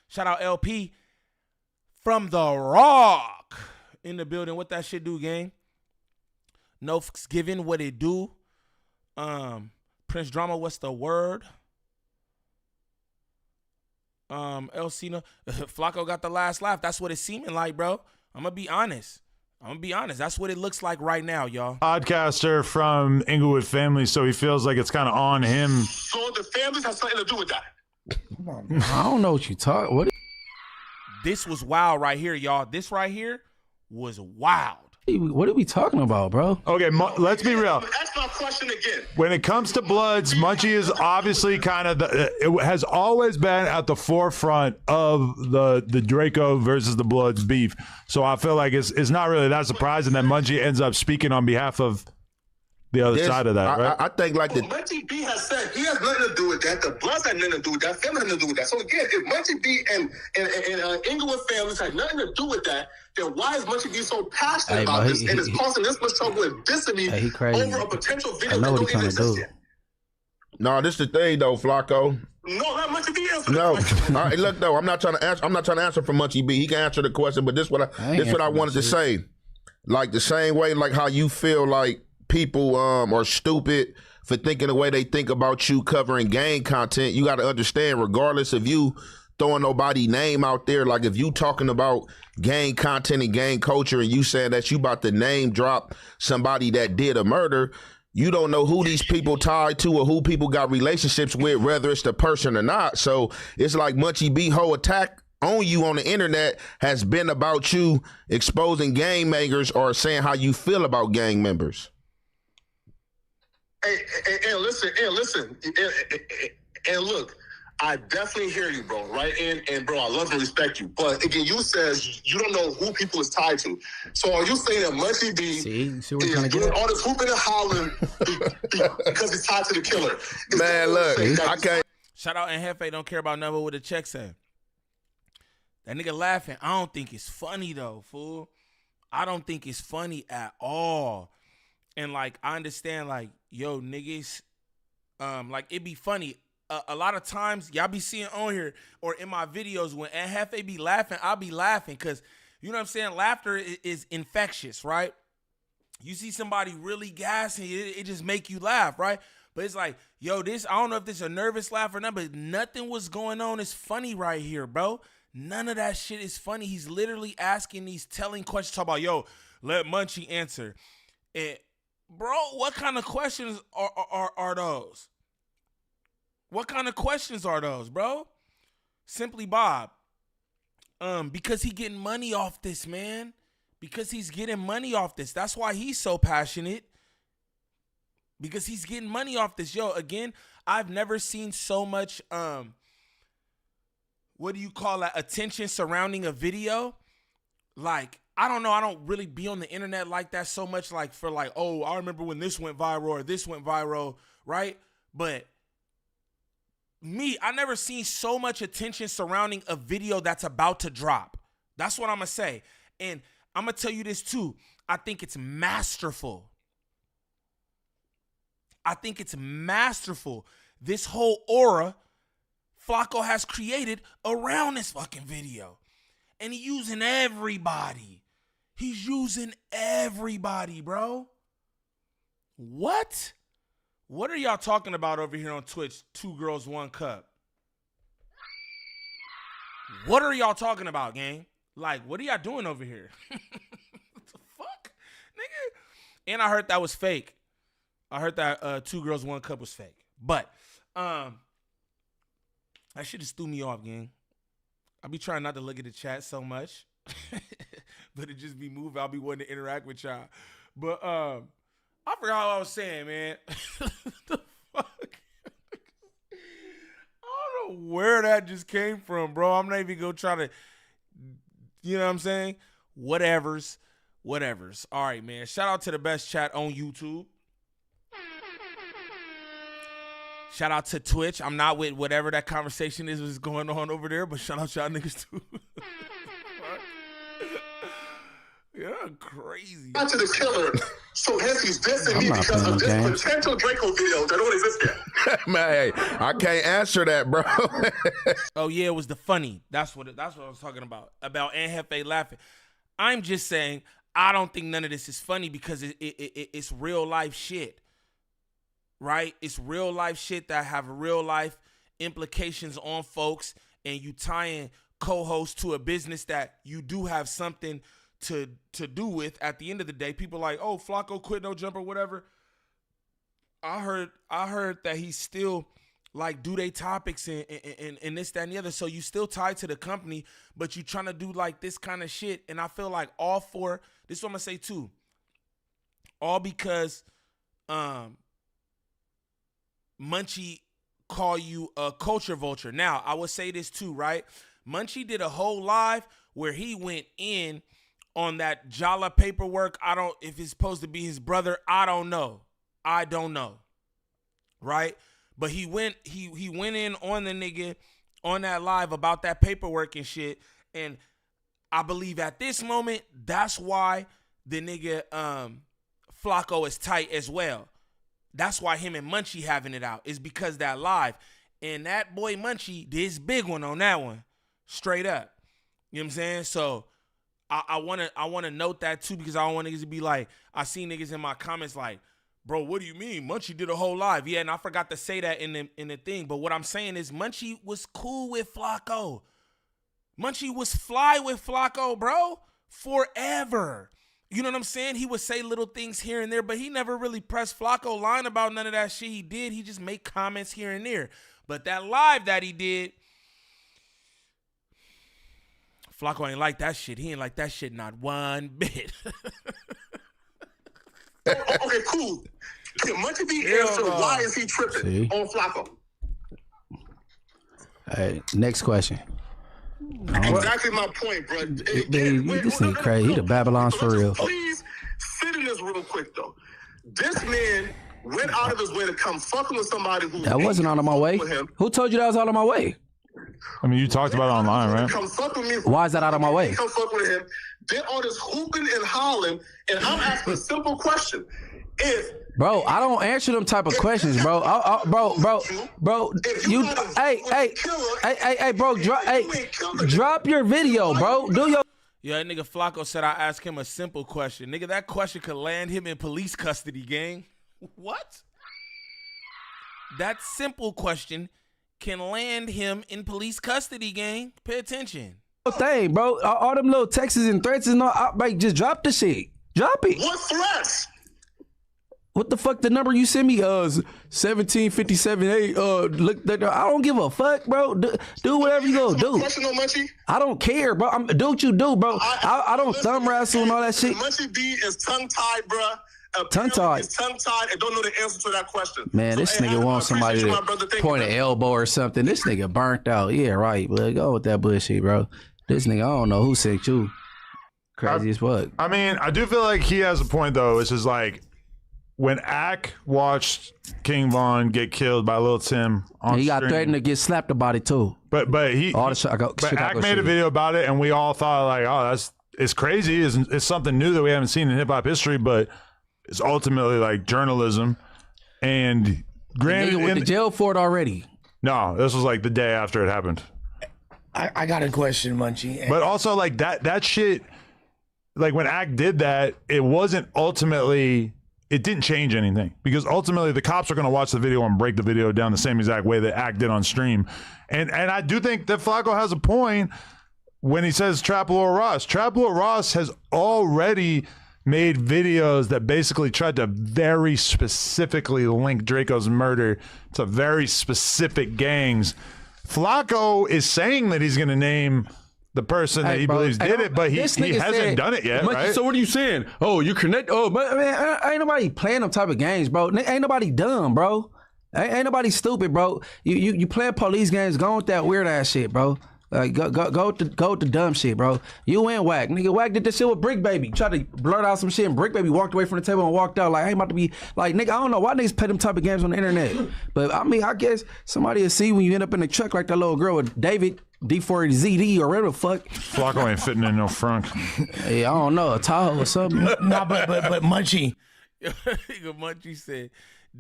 Shout out LP from The Rock in the building. What that shit do, gang? No fucks given, what it do? Prince Drama, what's the word? Elsina, Flakko got the last laugh. That's what it's seeming like, bro. I'm gonna be honest. That's what it looks like right now, y'all. Podcaster from Inglewood Family, so he feels like it's kind of on him. So the families have something to do with that. I don't know what you talk. What? This was wild right here, y'all. This right here was wild. What are we talking about, bro? Okay, let's be real. Ask my question again. When it comes to Bloods, Munchie is obviously kind of it has always been at the forefront of the Draco versus the Bloods beef. So I feel like it's not really that surprising that Munchie ends up speaking on behalf of the other side of that, right? I think like Munchie B has said he has nothing to do with that. The Bloods had nothing to do with that. Family had nothing to do with that. So again, if Munchie B and Inglewood families had nothing to do with that, then why is Munchie B so passionate about this and is causing this much trouble and dissing me over a potential video that don't even exist yet? No, this is the thing though, Flakko. No, not Munchie B. No, all right, look though, I'm not trying to answer for Munchie B. He can answer the question, but this what I wanted to say. Like the same way, like how you feel like people are stupid for thinking the way they think about you covering gang content. You got to understand, regardless of you throwing nobody name out there, like if you talking about gang content and gang culture and you saying that you about to name drop somebody that did a murder, you don't know who these people tied to or who people got relationships with, whether it's the person or not. So it's like Munchie B whole attack on you on the internet has been about you exposing gang makers or saying how you feel about gang members. Hey, listen, and look, I definitely hear you, bro, right? And bro, I love and respect you. But again, you says you don't know who people is tied to. So are you saying that Munchie B is doing all this hooping and hollering because he's tied to the killer? Man, look, I can't. Shout out and Jefe don't care about number with a check say. That nigga laughing. I don't think it's funny though, fool. I don't think it's funny at all. And like I understand, like, yo, niggas, like it be funny. A lot of times, y'all be seeing on here or in my videos when Jefe be laughing, I'll be laughing because, you know what I'm saying, laughter is infectious, right? You see somebody really gassing, it just make you laugh, right? But it's like, yo, this, I don't know if this is a nervous laugh or not, but nothing was going on is funny right here, bro. None of that shit is funny. He's literally asking these telling questions, talk about, yo, let Munchie answer. And, bro, what kind of questions are those? What kind of questions are those, bro? Simply Bob. Because he getting money off this, man. Because he's getting money off this. That's why he's so passionate. Because he's getting money off this. Yo, again, I've never seen so much, what do you call that, attention surrounding a video. Like, I don't know. I don't really be on the internet like that so much, like, for like, oh, I remember when this went viral or this went viral, right? But me, I never seen so much attention surrounding a video that's about to drop. That's what I'm going to say. And I'm going to tell you this too. I think it's masterful. I think it's masterful. This whole aura Flacco has created around this fucking video. And he's using everybody. He's using everybody, bro. What? What are y'all talking about over here on Twitch? 2 girls, 1 cup. What are y'all talking about, gang? Like, what are y'all doing over here? What the fuck, nigga? And I heard that was fake. I heard that 2 girls, 1 cup was fake. But that shit just threw me off, gang. I be trying not to look at the chat so much. But it just be moving. I'll be wanting to interact with y'all. But I forgot what I was saying, man. The fuck? I don't know where that just came from, bro. I'm not even gonna try to, you know what I'm saying? Whatevers. All right, man. Shout out to the best chat on YouTube. Shout out to Twitch. I'm not with whatever that conversation is going on over there, but shout out y'all niggas too. Yeah, crazy. Not to the killer, so hence he's dissing me because of this potential Draco video that don't exist yet. Man, hey, I can't answer that, bro. Oh yeah, it was the funny. That's what I was talking about Jefe laughing. I'm just saying I don't think none of this is funny because it's real life shit, right? It's real life shit that have real life implications on folks, and you tying co-host to a business that you do have something to do with. At the end of the day, people like, oh, Flacco quit no jumper, whatever. I heard that he still like do they topics and this, that, and the other. So you still tied to the company, but you trying to do like this kind of shit. And I feel like all for this is what I'm gonna say too. All because Munchie call you a culture vulture. Now, I would say this too, right? Munchie did a whole live where he went in on that Jala paperwork. If it's supposed to be his brother, I don't know. Right? But he went in on the nigga on that live about that paperwork and shit. And I believe at this moment, that's why the nigga Flacco is tight as well. That's why him and Munchie having it out, is because that live. And that boy Munchie did his big one on that one. Straight up. You know what I'm saying? So I wanna note that too, because I don't want niggas to be like, I see niggas in my comments like, bro, what do you mean? Munchie did a whole live. Yeah, and I forgot to say that in the thing. But what I'm saying is Munchie was cool with Flacco. Munchie was fly with Flacco, bro, forever. You know what I'm saying? He would say little things here and there, but he never really pressed Flacco line about none of that shit he did. He just made comments here and there. But that live that he did, Flacco ain't like that shit. He ain't like that shit not one bit. Okay, cool. Can Munchie B answer why is he tripping on Flacco? All right, next question. Exactly my point, bro. This nigga crazy. He the Babylons for real. Please sit in this real quick, though. This man went out of his way to come fucking with somebody who That wasn't out of my way. Who told you that was out of my way? I mean, you talked about it online, right? Come fuck with me. Why is that out of my way? Come fuck with him. Did all this hooping and hollering, and I'm asking a simple question. Bro, I don't answer them type of questions, bro. Bro, you, hey, bro, drop your video, bro. Do your. Yeah, that nigga Flacco said I asked him a simple question. Nigga, that question could land him in police custody, gang. What? That simple question can land him in police custody, gang. Pay attention. Thing, bro. All them little texts and threats and all, like, just drop the shit. Drop it. What threats? What the fuck? The number you send me, 1757. Look, I don't give a fuck, bro. Do whatever you gonna do. I don't care, bro. Do what you do, bro. I don't thumb wrestle and all that shit. Munchie B is tongue tied, bro. Tongue tied. He's tongue tied and don't know the answer to that question. Man, this nigga wants somebody to point an elbow or something. This nigga burnt out. Yeah, right. But go with that bullshit, bro. This nigga, I don't know who sent you. Crazy as fuck. I mean, I do feel like he has a point though. It's just like, when Ak watched King Von get killed by Lil Tim on he got stream, threatened to get slapped about it too. But Ak made a video about it, and we all thought like, oh, it's crazy. It's something new that we haven't seen in hip hop history, but it's ultimately like journalism. And granted, went to jail for it already. No, this was like the day after it happened. I got a question, Munchie. But also like that shit, like when Ak did that, it wasn't ultimately. It didn't change anything because ultimately the cops are going to watch the video and break the video down the same exact way that Ak did on stream. And I do think that Flacco has a point when he says Trap Lord Ross. Trap Lord Ross has already made videos that basically tried to very specifically link Draco's murder to very specific gangs. Flacco is saying that he's going to name the person that he believes did it, but he hasn't done it yet, right? So what are you saying? Oh, you connect? Oh, man, ain't nobody playing them type of games, bro. Ain't nobody dumb, bro. Ain't nobody stupid, bro. You playing police games, go with that weird ass shit, bro. Like go with the dumb shit, bro. You and Wack, nigga. Wack did this shit with Brick Baby. Tried to blurt out some shit, and Brick Baby walked away from the table and walked out. Like I ain't about to be like, nigga. I don't know why niggas play them type of games on the internet. But I mean, I guess somebody will see when you end up in the truck like that little girl with David D4ZD or whatever the fuck. Flacco ain't fitting in no front. Hey, I don't know, a Tahoe or something. No, but Munchie. Nigga Munchie said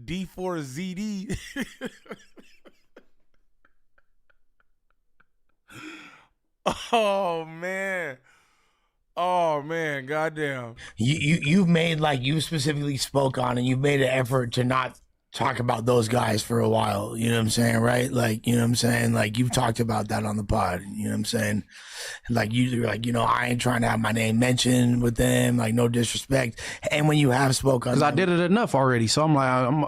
D4ZD. Oh man, goddamn. You've made, like, you specifically spoke on, and you've made an effort to not talk about those guys for a while. You know what I'm saying, right? Like, you know what I'm saying? Like, you've talked about that on the pod. You know what I'm saying? Like, you're like, you know, I ain't trying to have my name mentioned with them. Like, no disrespect. And when you have spoken, because I did it enough already, so I'm like, I'm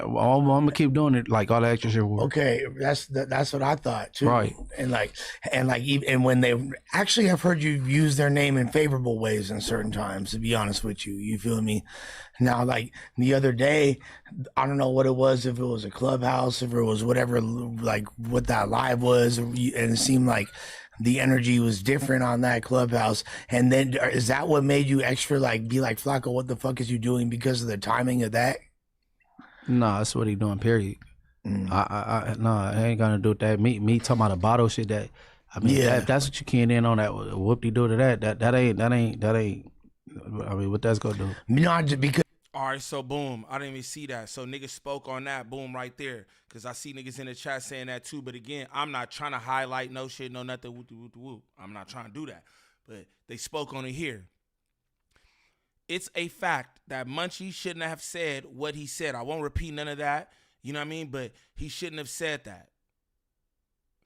gonna keep doing it, like all that extra shit. Okay, that's what I thought too. Right. And when they actually, I've heard you use their name in favorable ways in certain times. To be honest with you, you feel me? Now, like the other day, I don't know what it was, if it was a clubhouse, if it was whatever, like what that live was, and it seemed like the energy was different on that clubhouse. And then is that what made you extra like be like, Flacco, what the fuck is you doing because of the timing of that? No, that's what he doing, period. I ain't gonna do that. Me talking about a bottle shit that, I mean, Yeah. that's what you keying in on, that whoop-de-doo to that ain't, I mean, what that's gonna do? No, just because. All right, so boom, I didn't even see that. So niggas spoke on that, boom, right there. Because I see niggas in the chat saying that too. But again, I'm not trying to highlight no shit, no nothing, woo. I'm not trying to do that. But they spoke on it here. It's a fact that Munchie shouldn't have said what he said. I won't repeat none of that. You know what I mean? But he shouldn't have said that.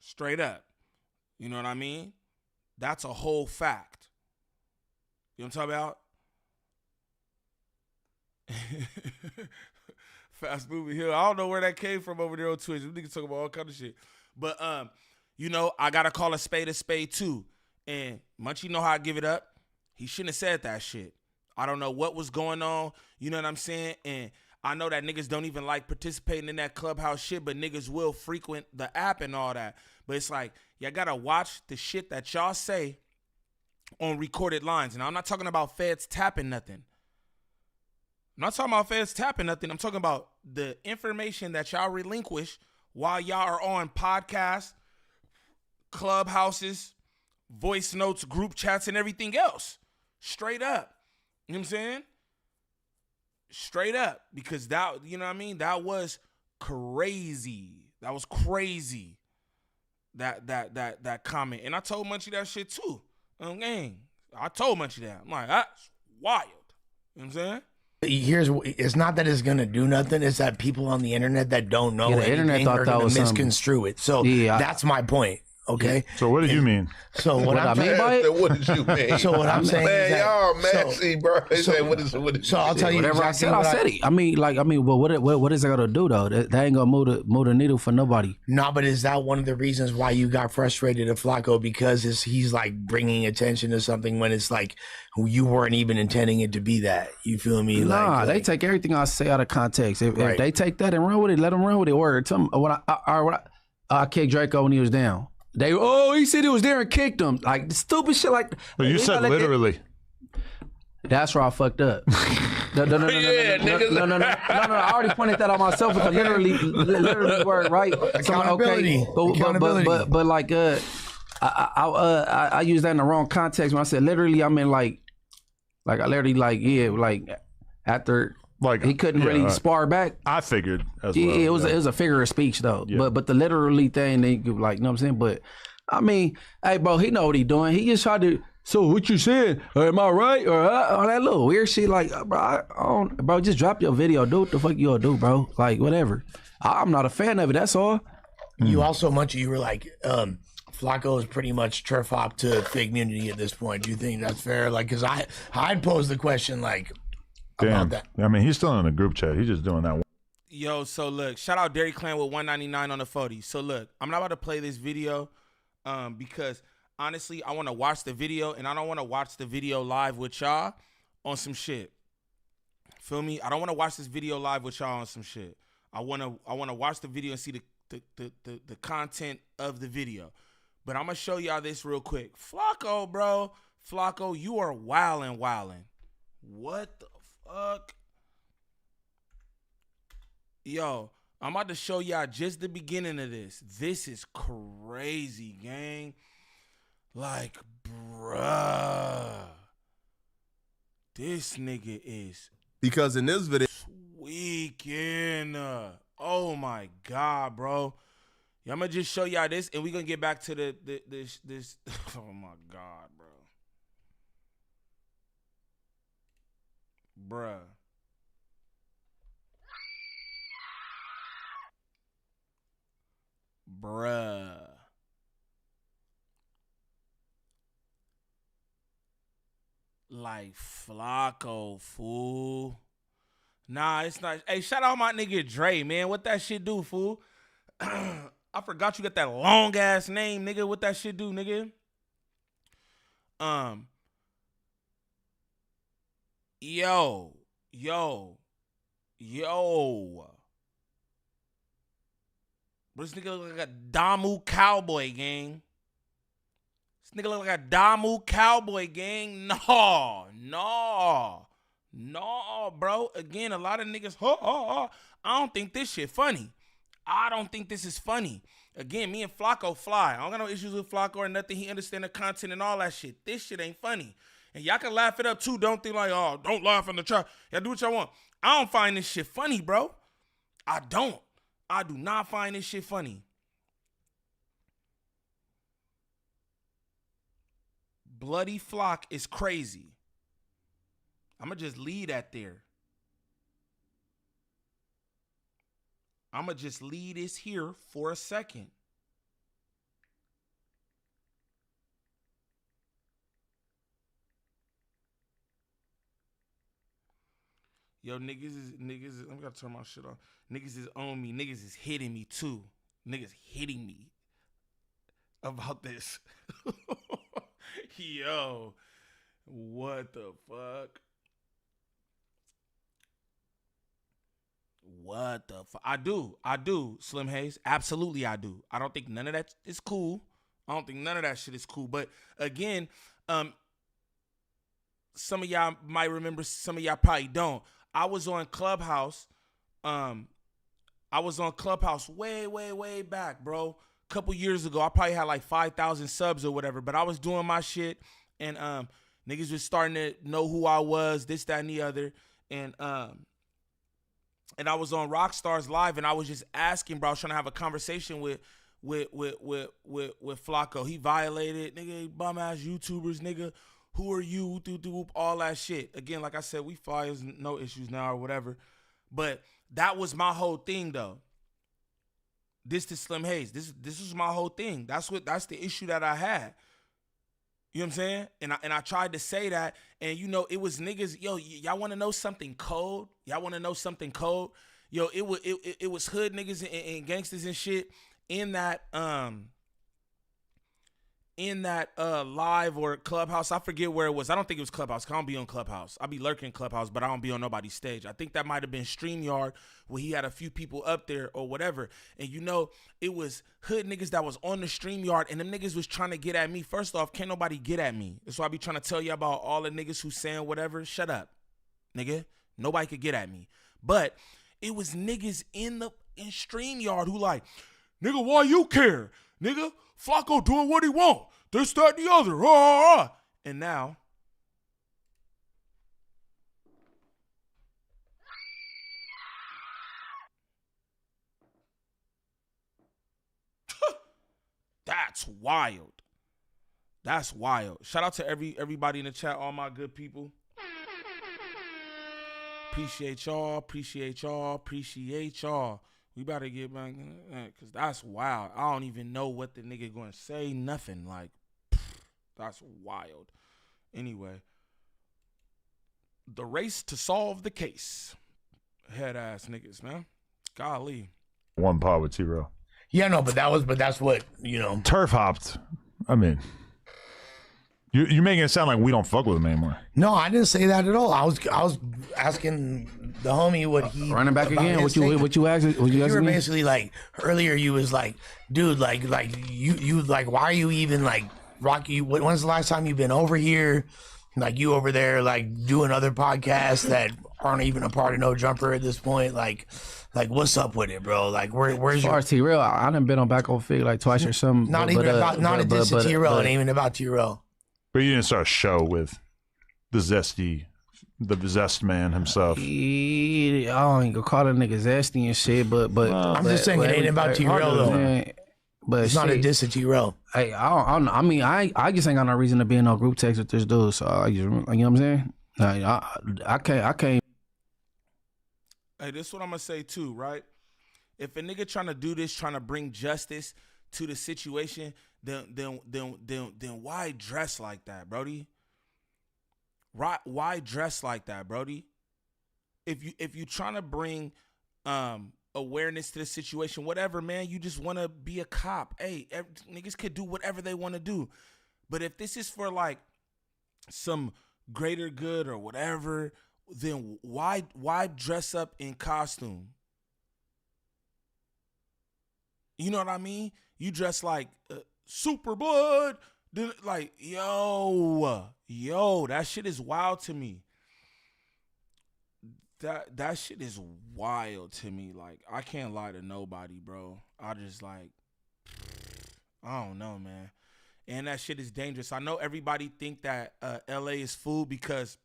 Straight up. You know what I mean? That's a whole fact. You know what I'm talking about? Fast moving hill. I don't know where that came from over there on Twitch. We niggas talking about all kind of shit. But you know, I gotta call a spade too. And Munchie know how I give it up. He shouldn't have said that shit. I don't know what was going on. You know what I'm saying? And I know that niggas don't even like participating in that clubhouse shit, but niggas will frequent the app and all that. But it's like, y'all gotta watch the shit that y'all say on recorded lines. And I'm not talking about feds tapping nothing. I'm not talking about feds tapping nothing. I'm talking about the information that y'all relinquish while y'all are on podcasts, clubhouses, voice notes, group chats, and everything else. Straight up. You know what I'm saying? Straight up. Because that, you know what I mean? That was crazy. That was crazy. That comment. And I told Munchie that shit too. Gang. I told Munchie that. I'm like, that's wild. You know what I'm saying? It's not that it's gonna do nothing. It's that people on the internet that don't know the internet thought are that gonna was misconstrue it. So that's my point. Okay. So what do you mean? So what I mean by it? What did you mean? So what I'm saying is that, y'all messy, bro. So I'll tell you whatever exactly I said it. I mean, well, what is it gonna do though? That ain't gonna move the needle for nobody. No, but is that one of the reasons why you got frustrated at Flacco? Because he's like bringing attention to something when it's like you weren't even intending it to be that. You feel me? Nah, they take everything I say out of context. If they take that and run with it, let them run with it. Or tell them when I kicked Draco when he was down. He said he was there and kicked him. Like the stupid shit like. But you said literally. That's where I fucked up. No. I already pointed that out myself with the literally word, right? Accountability. Okay, but like I used that in the wrong context when I said literally. I mean like I literally after. Like he couldn't really spar back. I figured as well. It was a figure of speech though. Yeah. But the literally thing, they like, you know what I'm saying? But I mean, hey bro, he know what he doing. He just tried to. So what you saying? Am I right? Or that little weird shit. Like, bro, just drop your video. Do what the fuck you gonna do, bro? Like whatever. I'm not a fan of it. That's all. You also Munchie, you were like, Flacco is pretty much turf hop to Fig Munity at this point. Do you think that's fair? Like, because I'd pose the question like. Damn. I mean, he's still in the group chat. He's just doing that one. Yo, so look, shout out Dairy Clan with 199 on the 40. So look, I'm not about to play this video because honestly, I want to watch the video and I don't want to watch the video live with y'all on some shit. Feel me? I don't want to watch this video live with y'all on some shit. I want to watch the video and see the content of the video. But I'm going to show y'all this real quick. Flacco, bro. Flacco, you are wildin'. What the fuck? Yo, I'm about to show y'all just the beginning of this. This is crazy, gang. Like, bruh. This nigga is... Because in this video... Weekend. Oh, my God, bro. Yeah, I'm going to just show y'all this, and we're going to get back to this. Oh, my God, bro. Bruh. Like Flacco, fool. Nah, it's not. Hey, shout out my nigga Dre, man. What that shit do, fool? I forgot you got that long ass name, nigga. What that shit do, nigga? Yo. This nigga look like a Damu cowboy, gang. This nigga look like a Damu cowboy, gang. No, bro. Again, a lot of niggas, I don't think this shit funny. I don't think this is funny. Again, me and Flacco fly. I don't got no issues with Flacco or nothing. He understand the content and all that shit. This shit ain't funny. And y'all can laugh it up too. Don't think like, oh, don't laugh in the trap. Y'all do what y'all want. I don't find this shit funny, bro. I don't. I do not find this shit funny. Bloody Flock is crazy. I'm going to just leave that there. I'm going to just leave this here for a second. Yo, niggas is, I'm gonna turn my shit off. Niggas is on me. Niggas is hitting me too. Niggas hitting me about this. Yo, what the fuck? what the fuck? I do, Slim Hayes. Absolutely, I do. I don't think none of that is cool. I don't think none of that shit is cool. But again, some of y'all might remember, some of y'all probably don't. I was on Clubhouse. Way, way, way back, bro. A couple years ago. I probably had like 5,000 subs or whatever. But I was doing my shit, and niggas was starting to know who I was, this, that, and the other. And I was on Rockstars Live, and I was just asking, bro. I was trying to have a conversation with Flacco. He violated, nigga, bum ass YouTubers, nigga. Who are you? All that shit. Again, like I said, we flyers, no issues now or whatever. But that was my whole thing, though. This to Slim Hayes. This was my whole thing. That's the issue that I had. You know what I'm saying? And I tried to say that, and you know, it was niggas. Yo, y'all want to know something cold? Y'all want to know something cold? Yo, it was hood niggas and gangsters and shit in that live or Clubhouse. I forget where it was. I don't think it was Clubhouse. I don't be on Clubhouse. I be lurking Clubhouse, but I don't be on nobody's stage. I think that might have been StreamYard, where he had a few people up there or whatever. And you know, it was hood niggas that was on the StreamYard, and them niggas was trying to get at me. First off, can't nobody get at me. That's why I be trying to tell you about all the niggas who saying whatever. Shut up, nigga. Nobody could get at me. But it was niggas in StreamYard who like, nigga, why you care? Nigga, Flacco doing what he want. This, that, and the other. And now, that's wild. That's wild. Shout out to everybody in the chat, all my good people. Appreciate y'all. We about to get back in that, because that's wild. I don't even know what the nigga going to say. Nothing. Like, that's wild. Anyway, the race to solve the case. Head ass niggas, man. Golly. One pod with T-Row. Yeah, no, but that's what, you know. Turf hopped. I mean, you're making it sound like we don't fuck with him anymore. No, I didn't say that at all. I was asking the homie what he running back again. What you asking? You were basically like earlier. You was like, dude, like you like, why are you even like Rocky? When's the last time you've been over here? Like you over there, like doing other podcasts that aren't even a part of No Jumper at this point. Like what's up with it, bro? Like where's your T-Real? I done been on Back on Fig like twice or something. Not a diss to T-Real. It ain't even about T-Real. But you didn't start a show with the zest man himself. I don't even call that nigga zesty and shit, but I'm just saying it ain't about T-Real though. Man, but it's not a diss to T-Real. Hey, I don't know. I mean, I just ain't got no reason to be in no group text with this dude. So I just, you know what I'm saying? I can't. Hey, this is what I'm gonna say too, right? If a nigga trying to do this, trying to bring justice to the situation, then why dress like that, Brody? Right? Why dress like that, Brody? If you trying to bring awareness to the situation, whatever, man, you just want to be a cop. Hey, niggas could do whatever they want to do, but if this is for like some greater good or whatever, then why dress up in costume? You know what I mean? You dress like Super Blood. Like, yo, that shit is wild to me. That shit is wild to me. Like, I can't lie to nobody, bro. I just like, I don't know, man. And that shit is dangerous. I know everybody think that LA is food because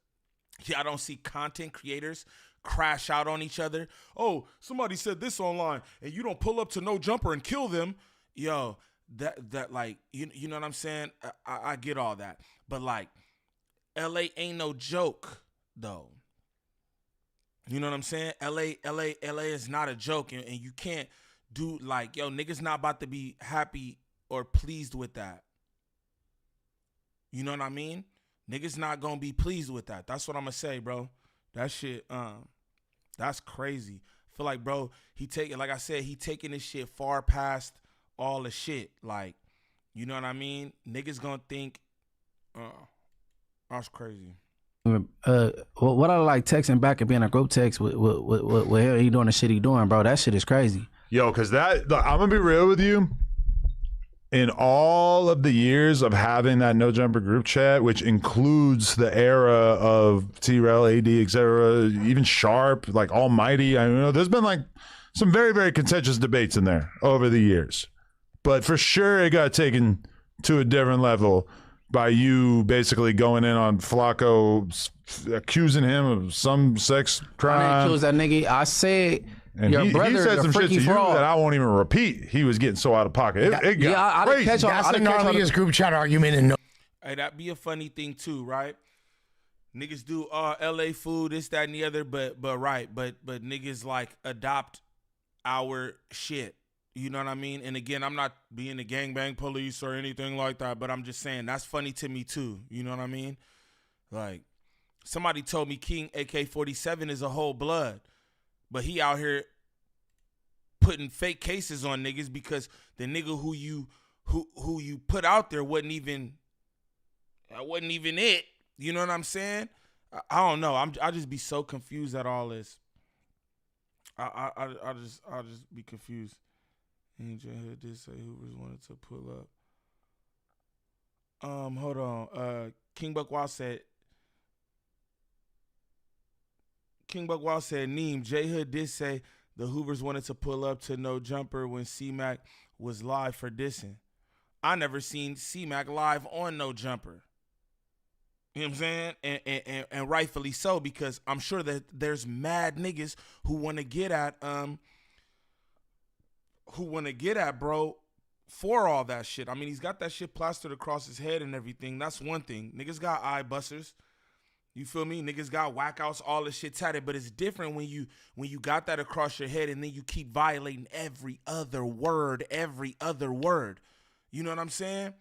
I don't see content creators crash out on each other. Oh, somebody said this online, and you don't pull up to No Jumper and kill them. Yo, that like, you know what I'm saying? I get all that. But like, LA ain't no joke, though. You know what I'm saying? LA is not a joke, and you can't do like, yo, niggas not about to be happy or pleased with that. You know what I mean? Niggas not gonna be pleased with that. That's what I'm gonna say, bro. That shit, that's crazy. I feel like, bro, like I said, he taking this shit far past all the shit. Like, you know what I mean? Niggas gonna think, that's crazy. What I like texting back and being a group text with him, he doing the shit he doing, bro. That shit is crazy. Yo, because I'm gonna be real with you. In all of the years of having that No Jumper group chat, which includes the era of T-Rel, AD, etc., even Sharp, like Almighty, I know there's been like some very, very contentious debates in there over the years. But for sure, it got taken to a different level by you basically going in on Flacco, accusing him of some sex crime. I didn't accuse that nigga. I said... And your brother, he said some shit to you fraud. that I won't even repeat. He was getting so out of pocket. It got crazy. That's the gnarliest group chat argument in no. Hey, that'd be a funny thing too, right? Niggas do LA food, this, that, and the other, but niggas like adopt our shit. You know what I mean? And again, I'm not being the gangbang police or anything like that, but I'm just saying that's funny to me too. You know what I mean? Like somebody told me King AK47 is a whole blood. But he out here putting fake cases on niggas because the nigga who you put out there wasn't even it. You know what I'm saying? I don't know. I just be so confused at all this. I'll just be confused. Angel did say Hoovers wanted to pull up. Hold on. King Buck Wild said. King Buck Wild said, Neem, J Hood did say the Hoovers wanted to pull up to No Jumper when C-Mac was live for dissing. I never seen C-Mac live on No Jumper. You know what I'm saying? And rightfully so, because I'm sure that there's mad niggas who want to get at, bro, for all that shit. I mean, he's got that shit plastered across his head and everything. That's one thing. Niggas got eye busters. You feel me? Niggas got whackouts, all this shit tatted, but it's different when you got that across your head and then you keep violating every other word. You know what I'm saying?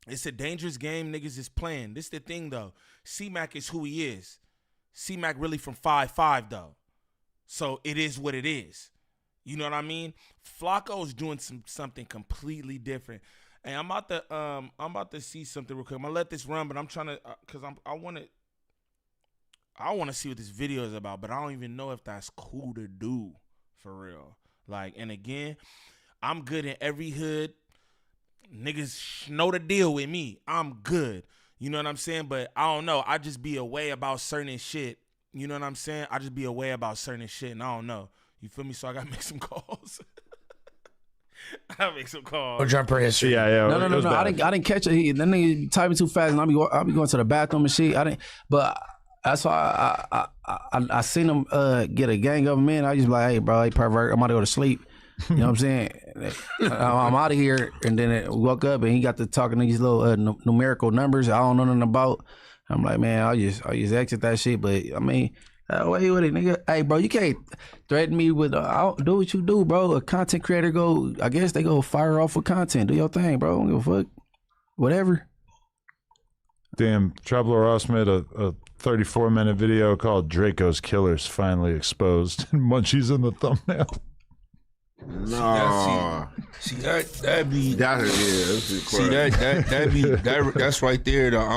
It's a dangerous game niggas is playing. This the thing though. C-Mac is who he is. C-Mac really from 5'5" though. So it is what it is. You know what I mean? Flacco is doing something completely different. And I'm about to see something real quick. I'm gonna let this run, but I'm trying to cause I want to see what this video is about, but I don't even know if that's cool to do for real. Like, and again, I'm good in every hood. Niggas know the deal with me. I'm good. You know what I'm saying? But I don't know. I just be away about certain shit. You know what I'm saying? I just be away about certain shit, and I don't know. You feel me? So I got to make some calls. I gotta make some calls. No Jumper history. Yeah. No. I didn't catch it. That nigga typing too fast, and I'll be going to the bathroom and shit. But that's why I seen him get a gang of them in. I just be like, hey, bro, hey, pervert, I'm about to go to sleep. You know what I'm saying? I'm out of here. And then it woke up and he got to talking to these little numerical numbers I don't know nothing about. I'm like, man, I'll just exit that shit. But I mean, wait with it, nigga. Hey, bro, you can't threaten me with I'll do what you do, bro. A content creator I guess they go fire off with content. Do your thing, bro. Don't give a fuck. Whatever. Damn, Traveler Ross made a 34-minute video called Draco's Killers Finally Exposed. And Munchie's in the thumbnail. No. See that be that's right there. I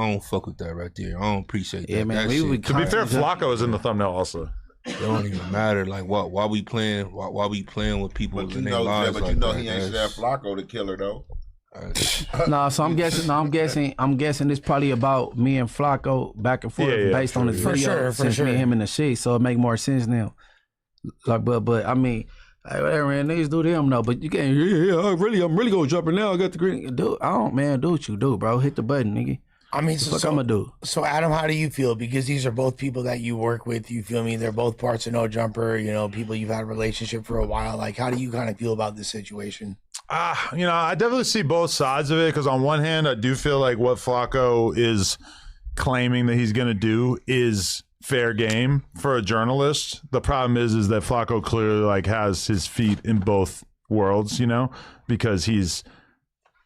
don't fuck with that right there. I don't appreciate that. Yeah, man. To be fair, Flacco is in the thumbnail also. It don't even matter. Like why we playing with people in their lives. But like you know that. he ain't said Flacco the killer though. No, so I'm guessing it's probably about me and Flacco back and forth based on this video since me and him in the shit. So it make more sense now. Like, but I mean, hey, whatever, man, niggas do them no, but you can't. I'm really gonna jump her now. I got the green. Do what you do, bro. Hit the button, nigga. I mean, what I'm gonna do. So, Adam, how do you feel? Because these are both people that you work with. You feel me? They're both parts of No Jumper. You know, people you've had a relationship for a while. Like, how do you kind of feel about this situation? I definitely see both sides of it. Because on one hand, I do feel like what Flacco is claiming that he's gonna do is fair game for a journalist. The problem is that Flacco clearly like has his feet in both worlds, you know, because he's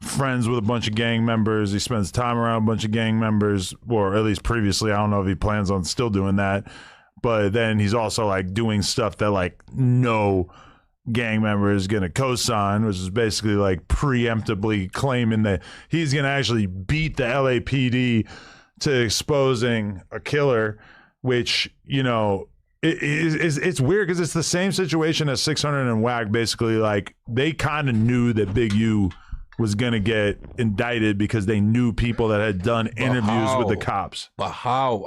friends with a bunch of gang members. He spends time around a bunch of gang members, or at least previously. I don't know if he plans on still doing that, but then he's also like doing stuff that like no gang member is going to co-sign, which is basically like preemptively claiming that he's going to actually beat the LAPD to exposing a killer, which, you know, it's weird because it's the same situation as 600 and Wack. Basically, like, they kind of knew that Big U was going to get indicted because they knew people that had done interviews with the cops. But how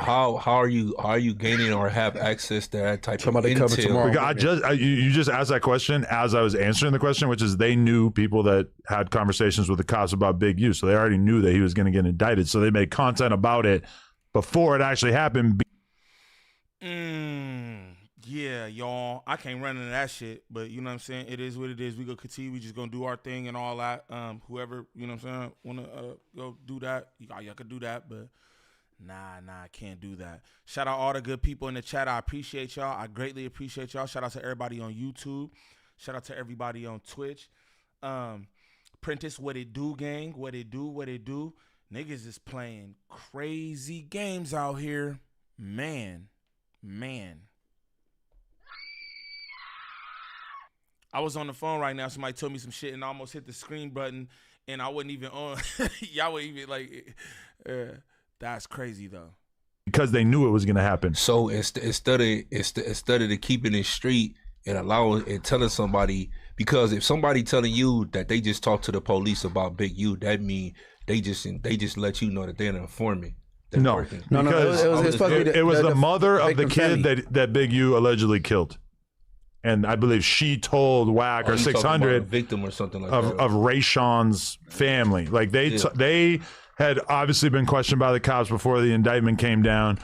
are you gaining or have access to that type of intel? Because you just asked that question as I was answering the question, which is they knew people that had conversations with the cops about Big U, so they already knew that he was going to get indicted. So they made content about it before it actually happened. Yeah, y'all. I can't run into that shit, but you know what I'm saying? It is what it is. We gonna continue. We just gonna do our thing and all that. Whoever, you know what I'm saying, wanna go do that, y'all could do that, but nah, I can't do that. Shout out all the good people in the chat. I appreciate y'all. I greatly appreciate y'all. Shout out to everybody on YouTube. Shout out to everybody on Twitch. Prentice, what it do, gang? What it do? Niggas is playing crazy games out here. Man. I was on the phone right now. Somebody told me some shit and I almost hit the screen button and I wasn't even on. Y'all wouldn't even like, that's crazy though. Because they knew it was going to happen. So instead of keeping it straight and allowing and telling somebody, because if somebody telling you that they just talked to the police about Big U, that mean they just let you know that they're an informant. No, because it was the mother of the kid that Big U allegedly killed. And I believe she told Wack or 600 victim or something like of that. Of Rayshon's family. Like they had obviously been questioned by the cops before the indictment came down.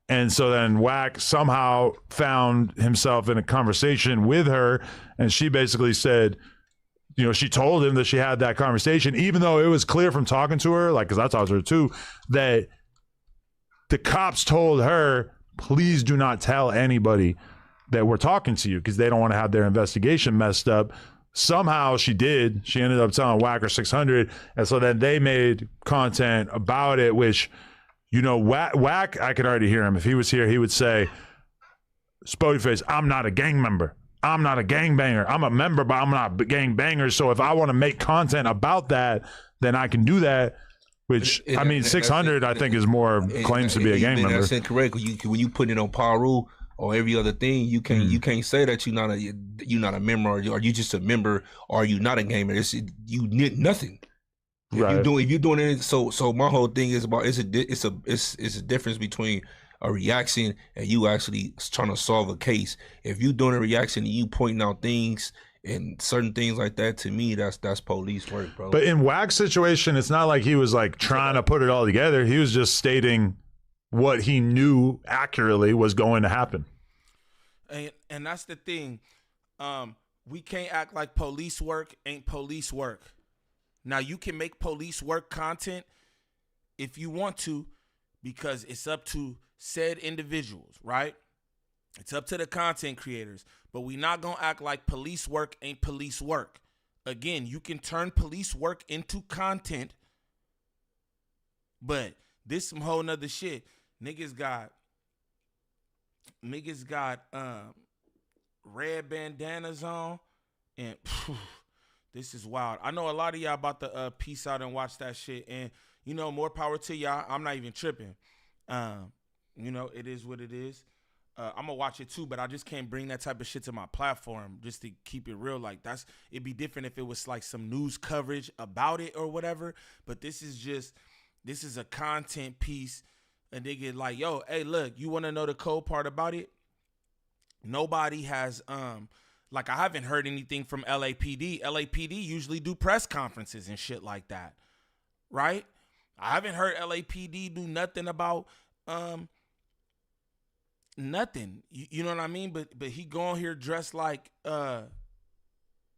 And so then Wack somehow found himself in a conversation with her. And she basically said, you know, she told him that she had that conversation, even though it was clear from talking to her, like, because I talked to her too, that the cops told her, please do not tell anybody that we're talking to you because they don't want to have their investigation messed up. Somehow she did. She ended up telling Wack or 600. And so then they made content about it, which, you know, Wack, I could already hear him. If he was here, he would say, Spody Face, I'm not a gang member. I'm not a gangbanger. I'm a member, but I'm not a gangbanger. So if I want to make content about that, then I can do that. Which, I mean, 600, I think, is more claims to be a gang member. That's incorrect. When you put it on Paru or every other thing, you can't say that you're not a member or you just a member or you not a gamer. You need nothing. Right. If you're doing it, so my whole thing is about it's a difference between a reaction and you actually trying to solve a case. If you doing a reaction and you pointing out things and certain things like that, to me, that's police work, bro. But in Wack's situation, it's not like he was like trying to put it all together. He was just stating what he knew accurately was going to happen. And that's the thing. We can't act like police work ain't police work. Now, you can make police work content if you want to, because it's up to said individuals, right? It's up to the content creators. But we not going to act like police work ain't police work. Again, you can turn police work into content, but this some whole nother shit. Niggas got red bandanas on, and this is wild. I know a lot of y'all about to peace out and watch that shit, and you know, more power to y'all. I'm not even tripping. You know, it is what it is. I'm gonna watch it too, but I just can't bring that type of shit to my platform just to keep it real. Like, it'd be different if it was like some news coverage about it or whatever. But this is a content piece, and they get like, yo, hey, look, you want to know the cold part about it? Nobody has like, I haven't heard anything from LAPD. LAPD usually do press conferences and shit like that, right? I haven't heard LAPD do nothing about nothing. You know what I mean? But he going here dressed like you know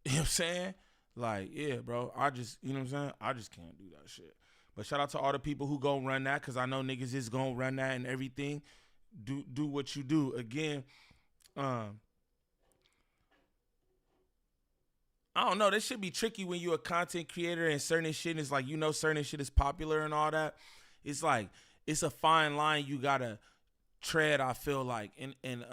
what I'm saying? Like, yeah, bro. I just, you know what I'm saying? I just can't do that shit. But shout out to all the people who gonna run that, because I know niggas is gonna run that and everything. Do what you do. Again, I don't know. This should be tricky when you're a content creator and certain shit is like, you know, certain shit is popular and all that. It's like, it's a fine line you gotta tread, I feel like. And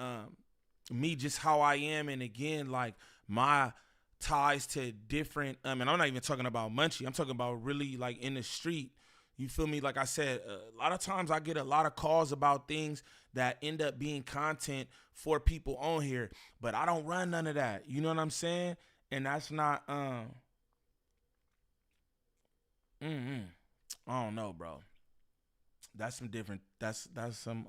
me, just how I am, and again, like, my ties to different, and I'm not even talking about Munchie. I'm talking about really, like, in the street, You feel me? Like I said, a lot of times I get a lot of calls about things that end up being content for people on here, but I don't run none of that. You know what I'm saying? And that's not I don't know, bro. That's some different. That's some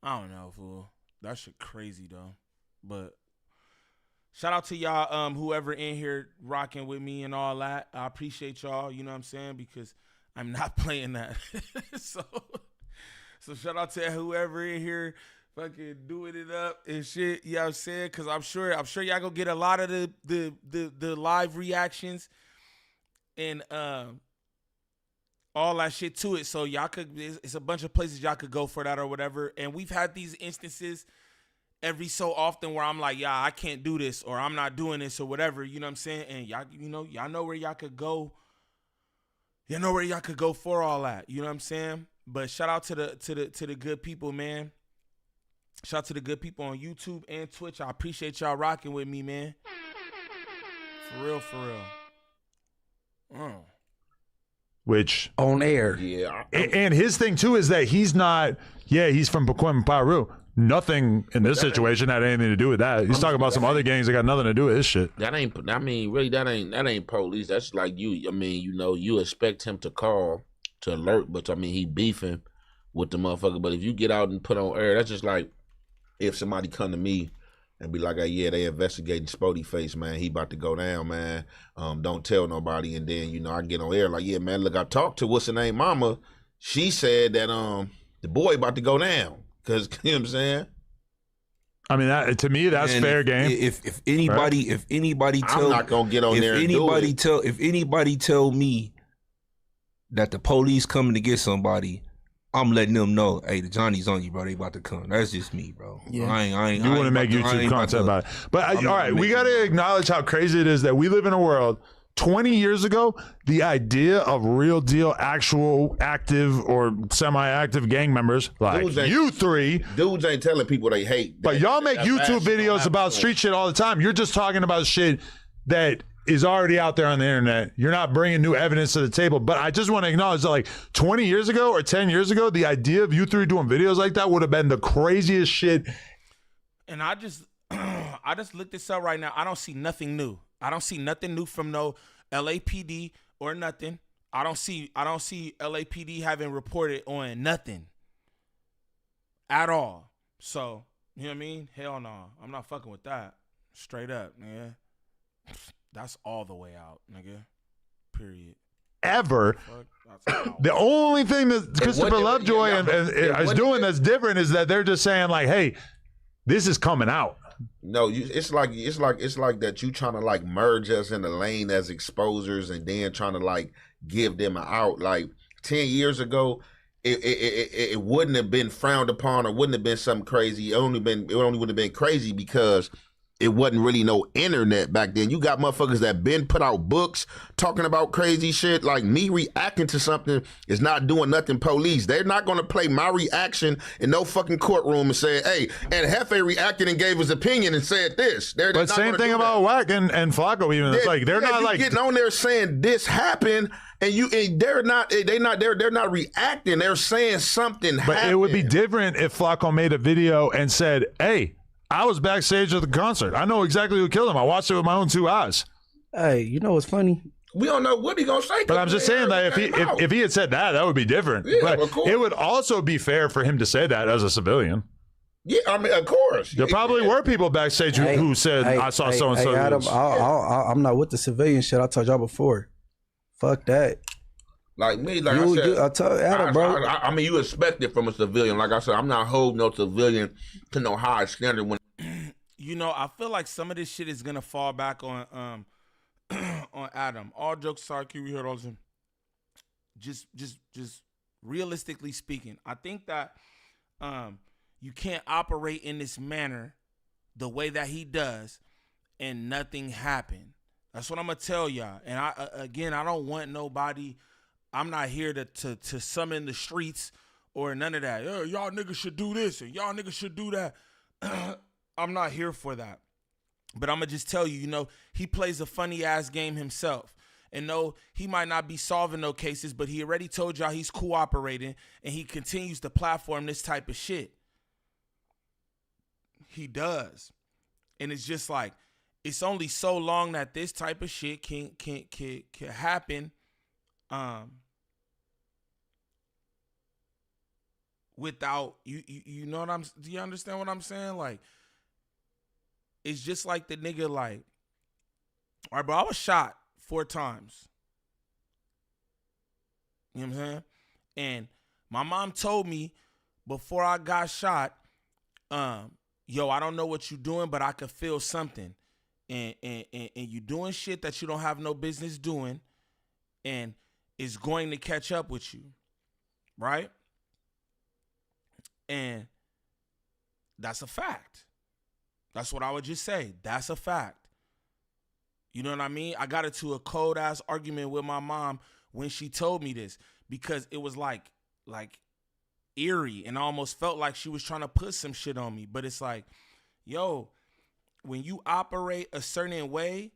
I don't know, fool. That shit crazy though. But shout out to y'all, whoever in here rocking with me and all that. I appreciate y'all. You know what I'm saying? Because I'm not playing that. so shout out to whoever in here fucking doing it up and shit. You know what I'm saying? Because I'm sure y'all gonna get a lot of the live reactions and all that shit to it. So y'all it's a bunch of places y'all could go for that or whatever. And we've had these instances every so often where I'm like, yeah, I can't do this or I'm not doing this or whatever. You know what I'm saying? And y'all know where y'all could go. You know where y'all could go for all that. You know what I'm saying? But shout out to the good people, man. Shout out to the good people on YouTube and Twitch. I appreciate y'all rocking with me, man. For real, for real. Which on air. Yeah. And his thing too is that he's not. Yeah, he's from Pacoima, Peru. Nothing in this situation had anything to do with that. He's talking about some other gangs that got nothing to do with his shit. That ain't. I mean, really, that ain't police. That's like you. I mean, you expect him to call to alert, but I mean, he beefing with the motherfucker. But if you get out and put on air, that's just like if somebody come to me and be like, hey, yeah, they investigating Spody Face, man. He about to go down, man. Don't tell nobody. And then, I get on air like, yeah, man, look, I talked to what's her name, mama. She said that the boy about to go down. Because, you know what I'm saying? I mean, to me, that's fair game. If anybody, right? if anybody tell, I'm not gonna get on there. If anybody tell me that the police coming to get somebody, I'm letting them know, hey, the Johnny's on you, bro. They about to come. That's just me, bro. Yeah. You want to make YouTube content about it. But all right, we got to acknowledge how crazy it is that we live in a world. 20 years ago, the idea of real deal, actual active or semi-active gang members like you three. Dudes ain't telling people they hate. But y'all make YouTube videos about street shit all the time. You're just talking about shit that is already out there on the internet. You're not bringing new evidence to the table. But I just want to acknowledge that, like 20 years ago or 10 years ago, the idea of you three doing videos like that would have been the craziest shit. And I just looked this up right now. I don't see nothing new. I don't see nothing new from no LAPD or nothing. I don't see LAPD having reported on nothing at all. So, you know what I mean? Hell no. I'm not fucking with that. Straight up, nigga. That's all the way out, nigga. Period. Ever. The only thing that Christopher Lovejoy is doing that's different is that they're just saying like, hey, this is coming out. No, it's like that you trying to like merge us in the lane as exposers and then trying to like give them an out. Like 10 years ago, it wouldn't have been frowned upon or wouldn't have been something crazy. It only would have been crazy because it wasn't really no internet back then. You got motherfuckers that been put out books talking about crazy shit. Like me reacting to something is not doing nothing police. They're not going to play my reaction in no fucking courtroom and say, hey, and Jefe reacted and gave his opinion and said this. But same thing about Wack and Flacco even. It's like they're not like getting on there saying this happened and they're not reacting. They're saying something happened. But it would be different if Flacco made a video and said, hey, I was backstage at the concert. I know exactly who killed him. I watched it with my own two eyes. Hey, you know what's funny? We don't know what he gonna say. But I'm just saying that if he had said that would be different. Yeah, but of course. It would also be fair for him to say that as a civilian. Yeah, I mean, of course. There probably were people backstage who said, I saw so-and-so. Hey, Adam, I'm not with the civilian shit. I told y'all before. Fuck that. Like me, like I said, I told Adam, bro. I mean, you expect it from a civilian. Like I said, I'm not holding no civilian to no high standard when. I feel like some of this shit is gonna fall back on on Adam. All jokes aside, we heard all this. Just realistically speaking, I think that you can't operate in this manner the way that he does and nothing happen. That's what I'm gonna tell y'all. And I don't want nobody. I'm not here to summon the streets or none of that. Y'all niggas should do this and y'all niggas should do that. I'm not here for that. But I'm going to just tell you, he plays a funny-ass game himself. And no, he might not be solving no cases, but he already told y'all he's cooperating, and he continues to platform this type of shit. He does. And it's just like, it's only so long that this type of shit can happen without you know what do you understand what I'm saying? Like, it's just like the nigga, like, all right, bro, I was shot 4 times. You know what I'm saying? And my mom told me before I got shot, yo, I don't know what you're doing, but I could feel something. And you doing shit that you don't have no business doing, and it's going to catch up with you. Right? And that's a fact. That's what I would just say. That's a fact. You know what I mean? I got into a cold ass argument with my mom when she told me this, because it was like eerie, and I almost felt like she was trying to put some shit on me. But it's like, yo, when you operate a certain way,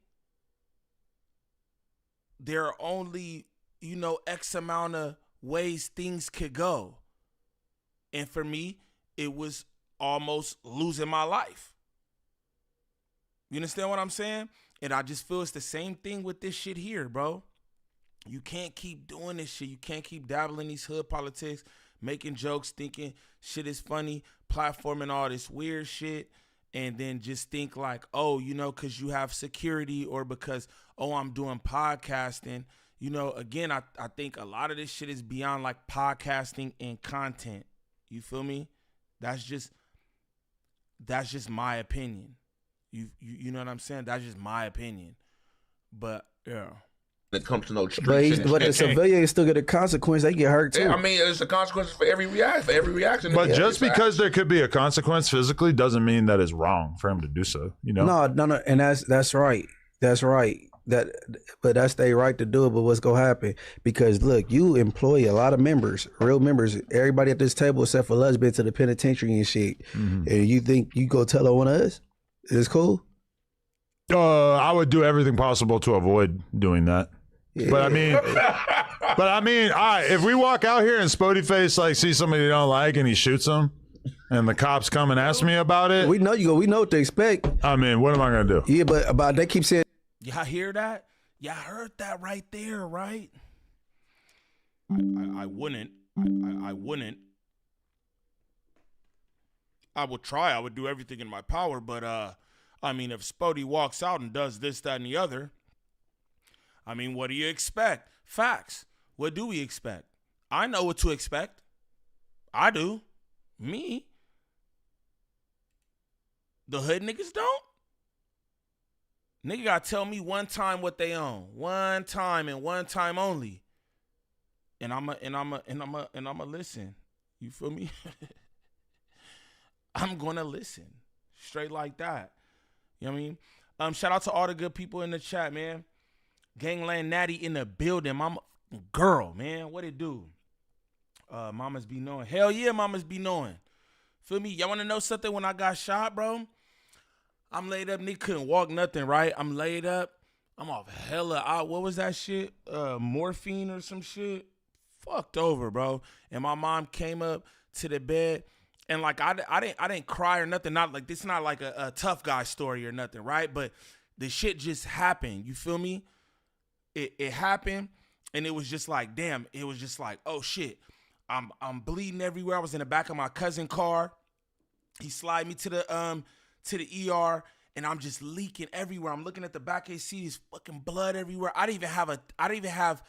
there are only, you know, X amount of ways things could go. And for me, it was almost losing my life. You understand what I'm saying? And I just feel it's the same thing with this shit here, bro. You can't keep doing this shit. You can't keep dabbling these hood politics, making jokes, thinking shit is funny, platforming all this weird shit, and then just think like, oh, you know, because you have security, or because, oh, I'm doing podcasting. You know, again, I think a lot of this shit is beyond like podcasting and content. You feel me? That's just my opinion. You know what I'm saying? That's just my opinion. But yeah. When it comes to no streets, but the civilians still get a consequence. They get hurt too. Yeah, I mean, it's a consequence for every reaction. But just because there could be a consequence physically doesn't mean that it's wrong for him to do so. You know? No, and that's right. That's right. But that's their right to do it. But what's gonna happen? Because look, you employ a lot of members, real members. Everybody at this table except for us been to the penitentiary and shit. Mm-hmm. And you think you go tell on us? It's cool. I would do everything possible to avoid doing that. Yeah. But I mean, all right, if we walk out here and Spody Face like see somebody they don't like and he shoots them, and the cops come and ask me about it, we know what to expect. I mean, what am I gonna do? Yeah, but they keep saying, y'all hear that? Y'all heard that right there, right? I wouldn't. I wouldn't. I would try. I would do everything in my power, but I mean, if Spody walks out and does this, that, and the other, I mean, what do you expect? Facts. What do we expect? I know what to expect. I do. Me. The hood niggas don't. Nigga gotta tell me one time what they own. One time and one time only. And I'ma listen. You feel me? I'm gonna listen. Straight like that. You know what I mean? Shout out to all the good people in the chat, man. Gangland Natty in the building. Mama girl, man. What it do? Mamas be knowing. Hell yeah, mamas be knowing. Feel me? Y'all wanna know something? When I got shot, bro, I'm laid up. Nigga couldn't walk nothing, right? I'm laid up. I'm off hella what was that shit? Morphine or some shit? Fucked over, bro. And my mom came up to the bed. And like I didn't cry or nothing. Not like this is not like a tough guy story or nothing, right? But the shit just happened. You feel me? It happened, and it was just like, damn. It was just like, oh shit, I'm bleeding everywhere. I was in the back of my cousin's car. He slid me to the ER, and I'm just leaking everywhere. I'm looking at the back of his seat. There's fucking blood everywhere. I didn't even have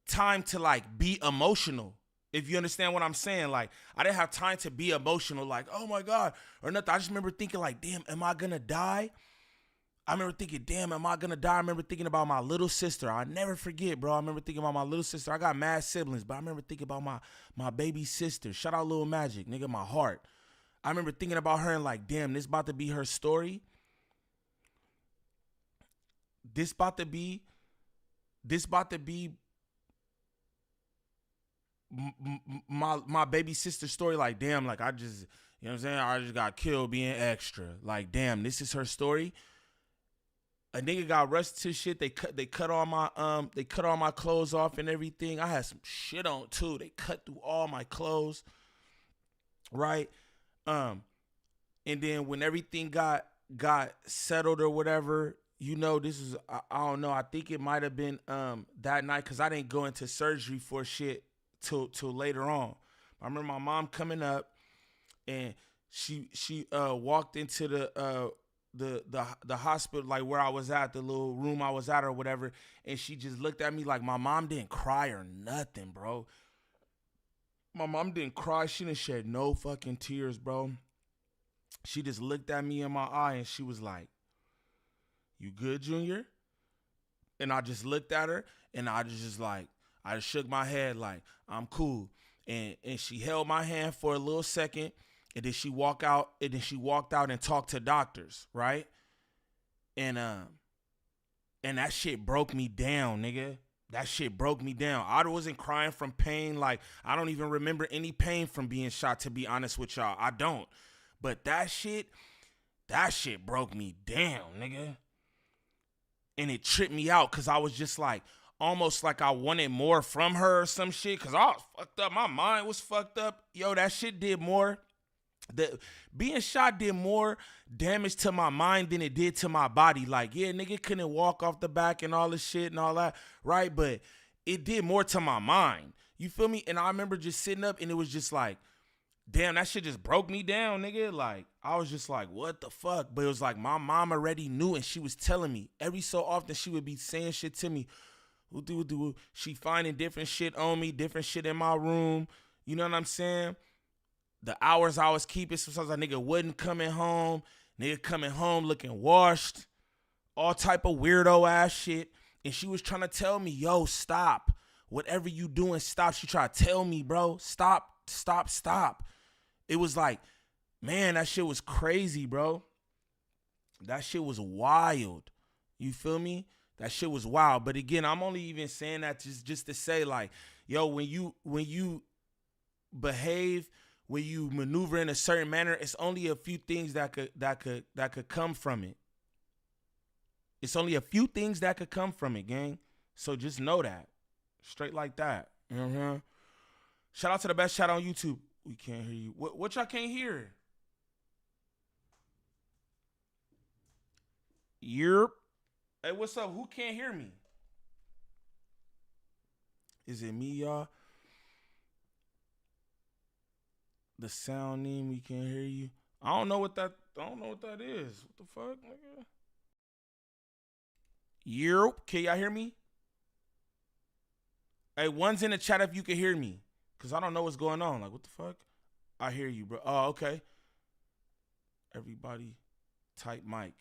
time to like be emotional. If you understand what I'm saying, like, I didn't have time to be emotional, like, oh my God, or nothing. I just remember thinking, like, damn, am I gonna die? I remember thinking, damn, am I gonna die? I remember thinking about my little sister. I never forget, bro. I remember thinking about my little sister. I got mad siblings, but I remember thinking about my baby sister. Shout out Lil Magic, nigga, my heart. I remember thinking about her and like, damn, this about to be her story. This about to be my baby sister's story. Like, damn, like I just, you know what I'm saying? I just got killed being extra. Like, damn, this is her story. A nigga got rushed to shit. They cut all my clothes off and everything. I had some shit on too. They cut through all my clothes. Right? And then when everything got settled or whatever, you know, this is I don't know. I think it might have been that night because I didn't go into surgery for shit till later on. I remember my mom coming up and she walked into the hospital, like where I was at, the little room I was at or whatever, and she just looked at me like my mom didn't cry or nothing, bro. My mom didn't cry. She didn't shed no fucking tears, bro. She just looked at me in my eye and she was like, "You good, Junior?" And I just looked at her and I just shook my head like, "I'm cool." And she held my hand for a little second, and then she walked out and talked to doctors, right? And that shit broke me down, nigga. That shit broke me down. I wasn't crying from pain. Like, I don't even remember any pain from being shot, to be honest with y'all. I don't. But that shit broke me down, nigga. And it tripped me out because I was just like, almost like I wanted more from her or some shit because I was fucked up. My mind was fucked up. Yo, that shit did more. Being shot did more damage to my mind than it did to my body. Like, yeah, nigga couldn't walk off the back and all this shit and all that, right? But it did more to my mind. You feel me? And I remember just sitting up and it was just like, damn, that shit just broke me down, nigga. Like, I was just like, what the fuck? But it was like my mom already knew and she was telling me. Every so often she would be saying shit to me. She finding different shit on me, different shit in my room. You know what I'm saying? The hours I was keeping, sometimes a nigga wasn't coming home. Nigga coming home looking washed. All type of weirdo ass shit. And she was trying to tell me, yo, stop. Whatever you doing, stop. She tried to tell me, bro, stop. It was like, man, that shit was crazy, bro. That shit was wild. You feel me? That shit was wild. But again, I'm only even saying that just to say, like, yo, when you behave, when you maneuver in a certain manner, it's only a few things that could come from it. It's only a few things that could come from it, gang. So just know that. Straight like that. Mm-hmm. Shout out to the best chat on YouTube. We can't hear you. What y'all can't hear? Yerp. Hey, what's up? Who can't hear me? Is it me, y'all? The sound name, we can't hear you. I don't know what that is. What the fuck, nigga? Yerp. Can y'all hear me? Hey, one's in the chat if you can hear me. Because I don't know what's going on. Like, what the fuck? I hear you, bro. Oh, okay. Everybody type mic.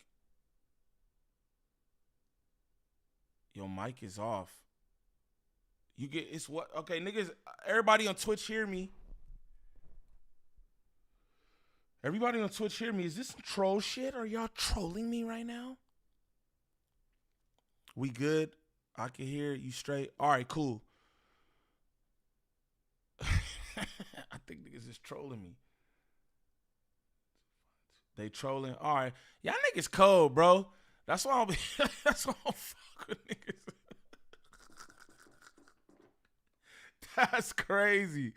Your mic is off. It's what? Okay, niggas, everybody on Twitch hear me. Everybody on Twitch hear me. Is this some troll shit? Are y'all trolling me right now? We good? I can hear you straight. All right, cool. I think niggas is trolling me. They trolling. All right. Y'all niggas cold, bro. That's why I'm fuck with niggas. That's crazy.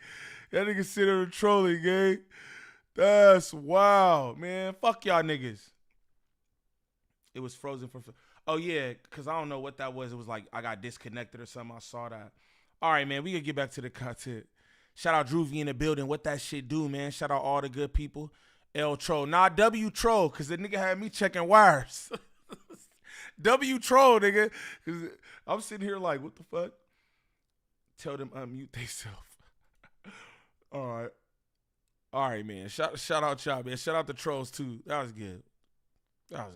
That niggas sit there trolling, gang. That's wild, man. Fuck y'all niggas. It was frozen for. Oh yeah, cause I don't know what that was. It was like I got disconnected or something. I saw that. All right, man. We gonna get back to the content. Shout out Droovy in the building. What that shit do, man? Shout out all the good people. L troll. Nah, W troll, cause the nigga had me checking wires. W troll, nigga. Cause I'm sitting here like, what the fuck? Tell them unmute theyself. All right, man. Shout out y'all, man. Shout out the trolls too. That was good. All right.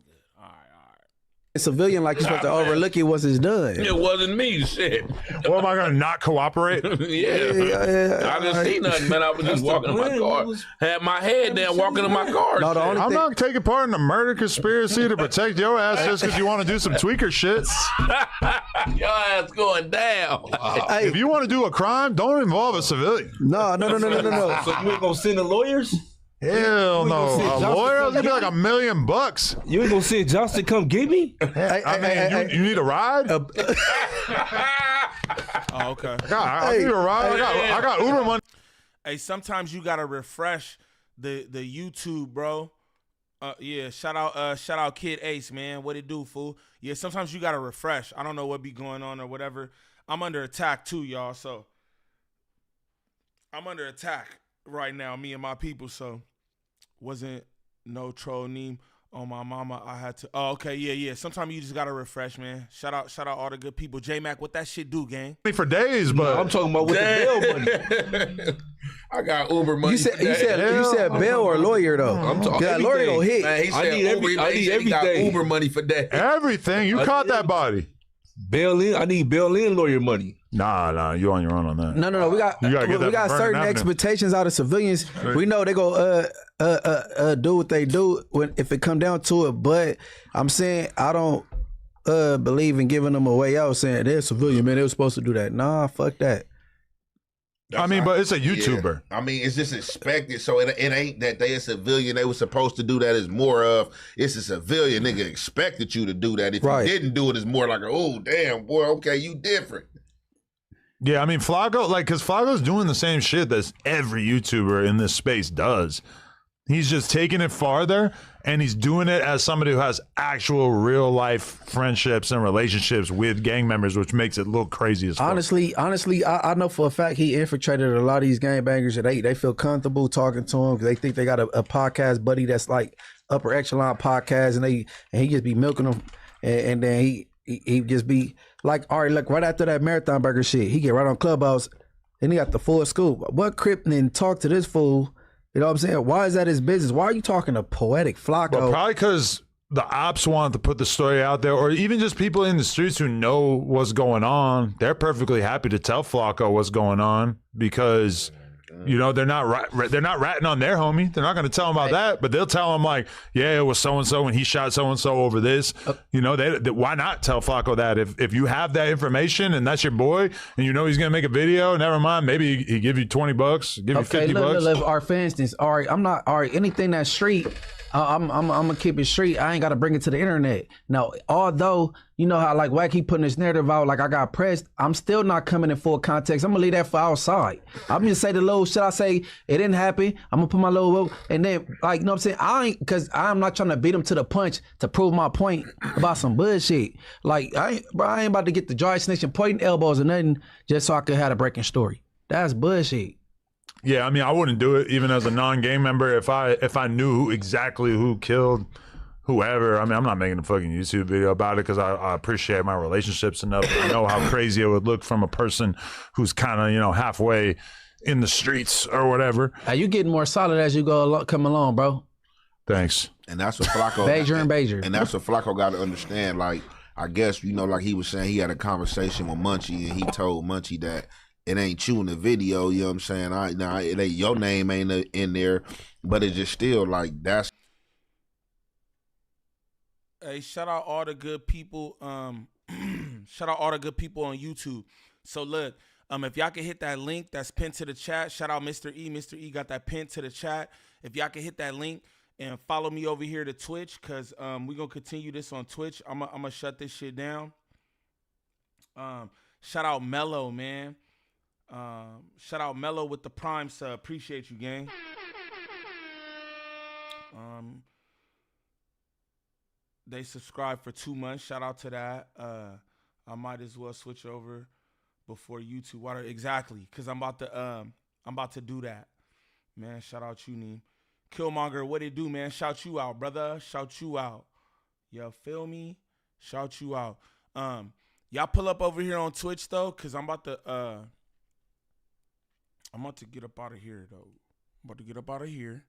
A civilian like you're supposed to overlook it once it's done. It wasn't me, shit. Well, am I gonna not cooperate? Yeah. I didn't see nothing, man. I was just walking in my car. Had my head down walking in my car. No, I'm not taking part in the murder conspiracy to protect your ass just because you want to do some tweaker shit. Your ass going down. Hey, if you want to do a crime, don't involve a civilian. No. So we're gonna send the lawyers? Hell no. A lawyer? It's gonna be like $1 million. You ain't gonna see Justin come get me? You need a ride? Oh, okay. I need a ride. I got Uber money. Hey, sometimes you gotta refresh the YouTube, bro. Yeah, shout out Kid Ace, man. What it do, fool? Yeah, sometimes you gotta refresh. I don't know what be going on or whatever. I'm under attack too, y'all. So I'm under attack right now, me and my people. So wasn't no troll name on my mama. I had to. Oh, okay, yeah. Sometimes you just gotta refresh, man. Shout out all the good people. J Mac, what that shit do, gang? For days, but I'm talking about with the bill money. I got Uber money. You said bail or lawyer though. I'm talking that lawyer gonna hit. Man, he said I need everything. He got everything. Uber money for that. Everything. You caught that body. Bail in. I need bail in lawyer money. Nah, you on your own on that. No. We got certain expectations out of civilians. Right. We know they go do what they do if it come down to it. But I'm saying I don't believe in giving them a way out saying they're civilian, man. They were supposed to do that. Nah, fuck that. But it's a YouTuber. Yeah. I mean, it's just expected. So it ain't that they a civilian. They were supposed to do that. It's more of it's a civilian nigga expected you to do that. If you didn't do it, it's more like, oh damn boy, okay, you different. Yeah, I mean Flacco, because Flacco's doing the same shit that every YouTuber in this space does. He's just taking it farther, and he's doing it as somebody who has actual real life friendships and relationships with gang members, which makes it look crazy as fuck. Honestly, I know for a fact he infiltrated a lot of these gangbangers, and they feel comfortable talking to him because they think they got a podcast buddy that's like upper echelon podcast, and he just be milking them, and then he just be like, all right, look, right after that Marathon Burger shit, he get right on Clubhouse, and he got the full scoop. What Crip then talk to this fool? You know what I'm saying? Why is that his business? Why are you talking to Poetik Flakko? Well, probably because the ops wanted to put the story out there, or even just people in the streets who know what's going on. They're perfectly happy to tell Flacco what's going on because, they're not ratting on their homie. They're not going to tell him about that, but they'll tell him like, yeah, it was so-and-so and he shot so-and-so over this. Why not tell Flacco that? If you have that information and that's your boy and you know he's going to make a video, never mind, maybe he give you $20, give you $50. Look, all right, for instance, all right, anything that's street, I'm gonna keep it street. I ain't gotta bring it to the internet. Now, although you know how like Wack he putting his narrative out, like I got pressed, I'm still not coming in full context. I'm gonna leave that for outside. I'm just say the little shit I say, it didn't happen. I'm gonna put my little and then like you know what I'm saying? Because I'm not trying to beat him to the punch to prove my point about some bullshit. Like I ain't about to get the dry snitch and pointing elbows or nothing just so I could have a breaking story. That's bullshit. Yeah, I mean, I wouldn't do it even as a non-gang member if I knew exactly who killed whoever. I mean, I'm not making a fucking YouTube video about it because I appreciate my relationships enough. I know how crazy it would look from a person who's kind of, halfway in the streets or whatever. You getting more solid as you come along, bro. Thanks. And that's what Flacco Bajer. And that's what Flacco got to understand. Like, I guess, like he was saying, he had a conversation with Munchie and he told Munchie that it ain't you in the video, you know what I'm saying? It ain't your name ain't in there, but it's just still like that's. Hey, shout out all the good people. Shout out all the good people on YouTube. So look, if y'all can hit that link that's pinned to the chat, shout out Mr. E. Mr. E got that pinned to the chat. If y'all can hit that link and follow me over here to Twitch, cause we're gonna continue this on Twitch. I'm gonna shut this shit down. Shout out Mello, man. Shout out Mello with the Prime sub. Appreciate you, gang. They subscribed for 2 months. Shout out to that. I might as well switch over before YouTube. Exactly, because I'm about to do that. Man, shout out you, Neem. Killmonger, what it do, man? Shout you out, brother. Shout you out. You feel me? Shout you out. Y'all pull up over here on Twitch though, because I'm about to get up out of here, though. I'm about to get up out of here.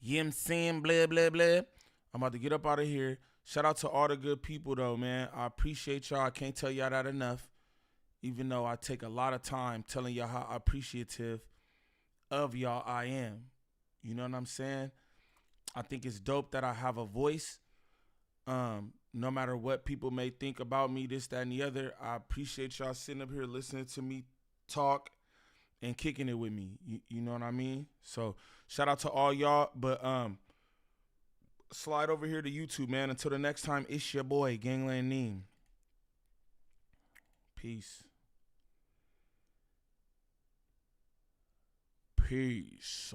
You know what I'm saying? Blah, blah, blah. I'm about to get up out of here. Shout out to all the good people, though, man. I appreciate y'all. I can't tell y'all that enough, even though I take a lot of time telling y'all how appreciative of y'all I am. You know what I'm saying? I think it's dope that I have a voice. No matter what people may think about me, this, that, and the other, I appreciate y'all sitting up here listening to me talk and kicking it with me. You know what I mean? So shout out to all y'all. But slide over here to YouTube, man. Until the next time, it's your boy, Gangland Neem. Peace. Peace.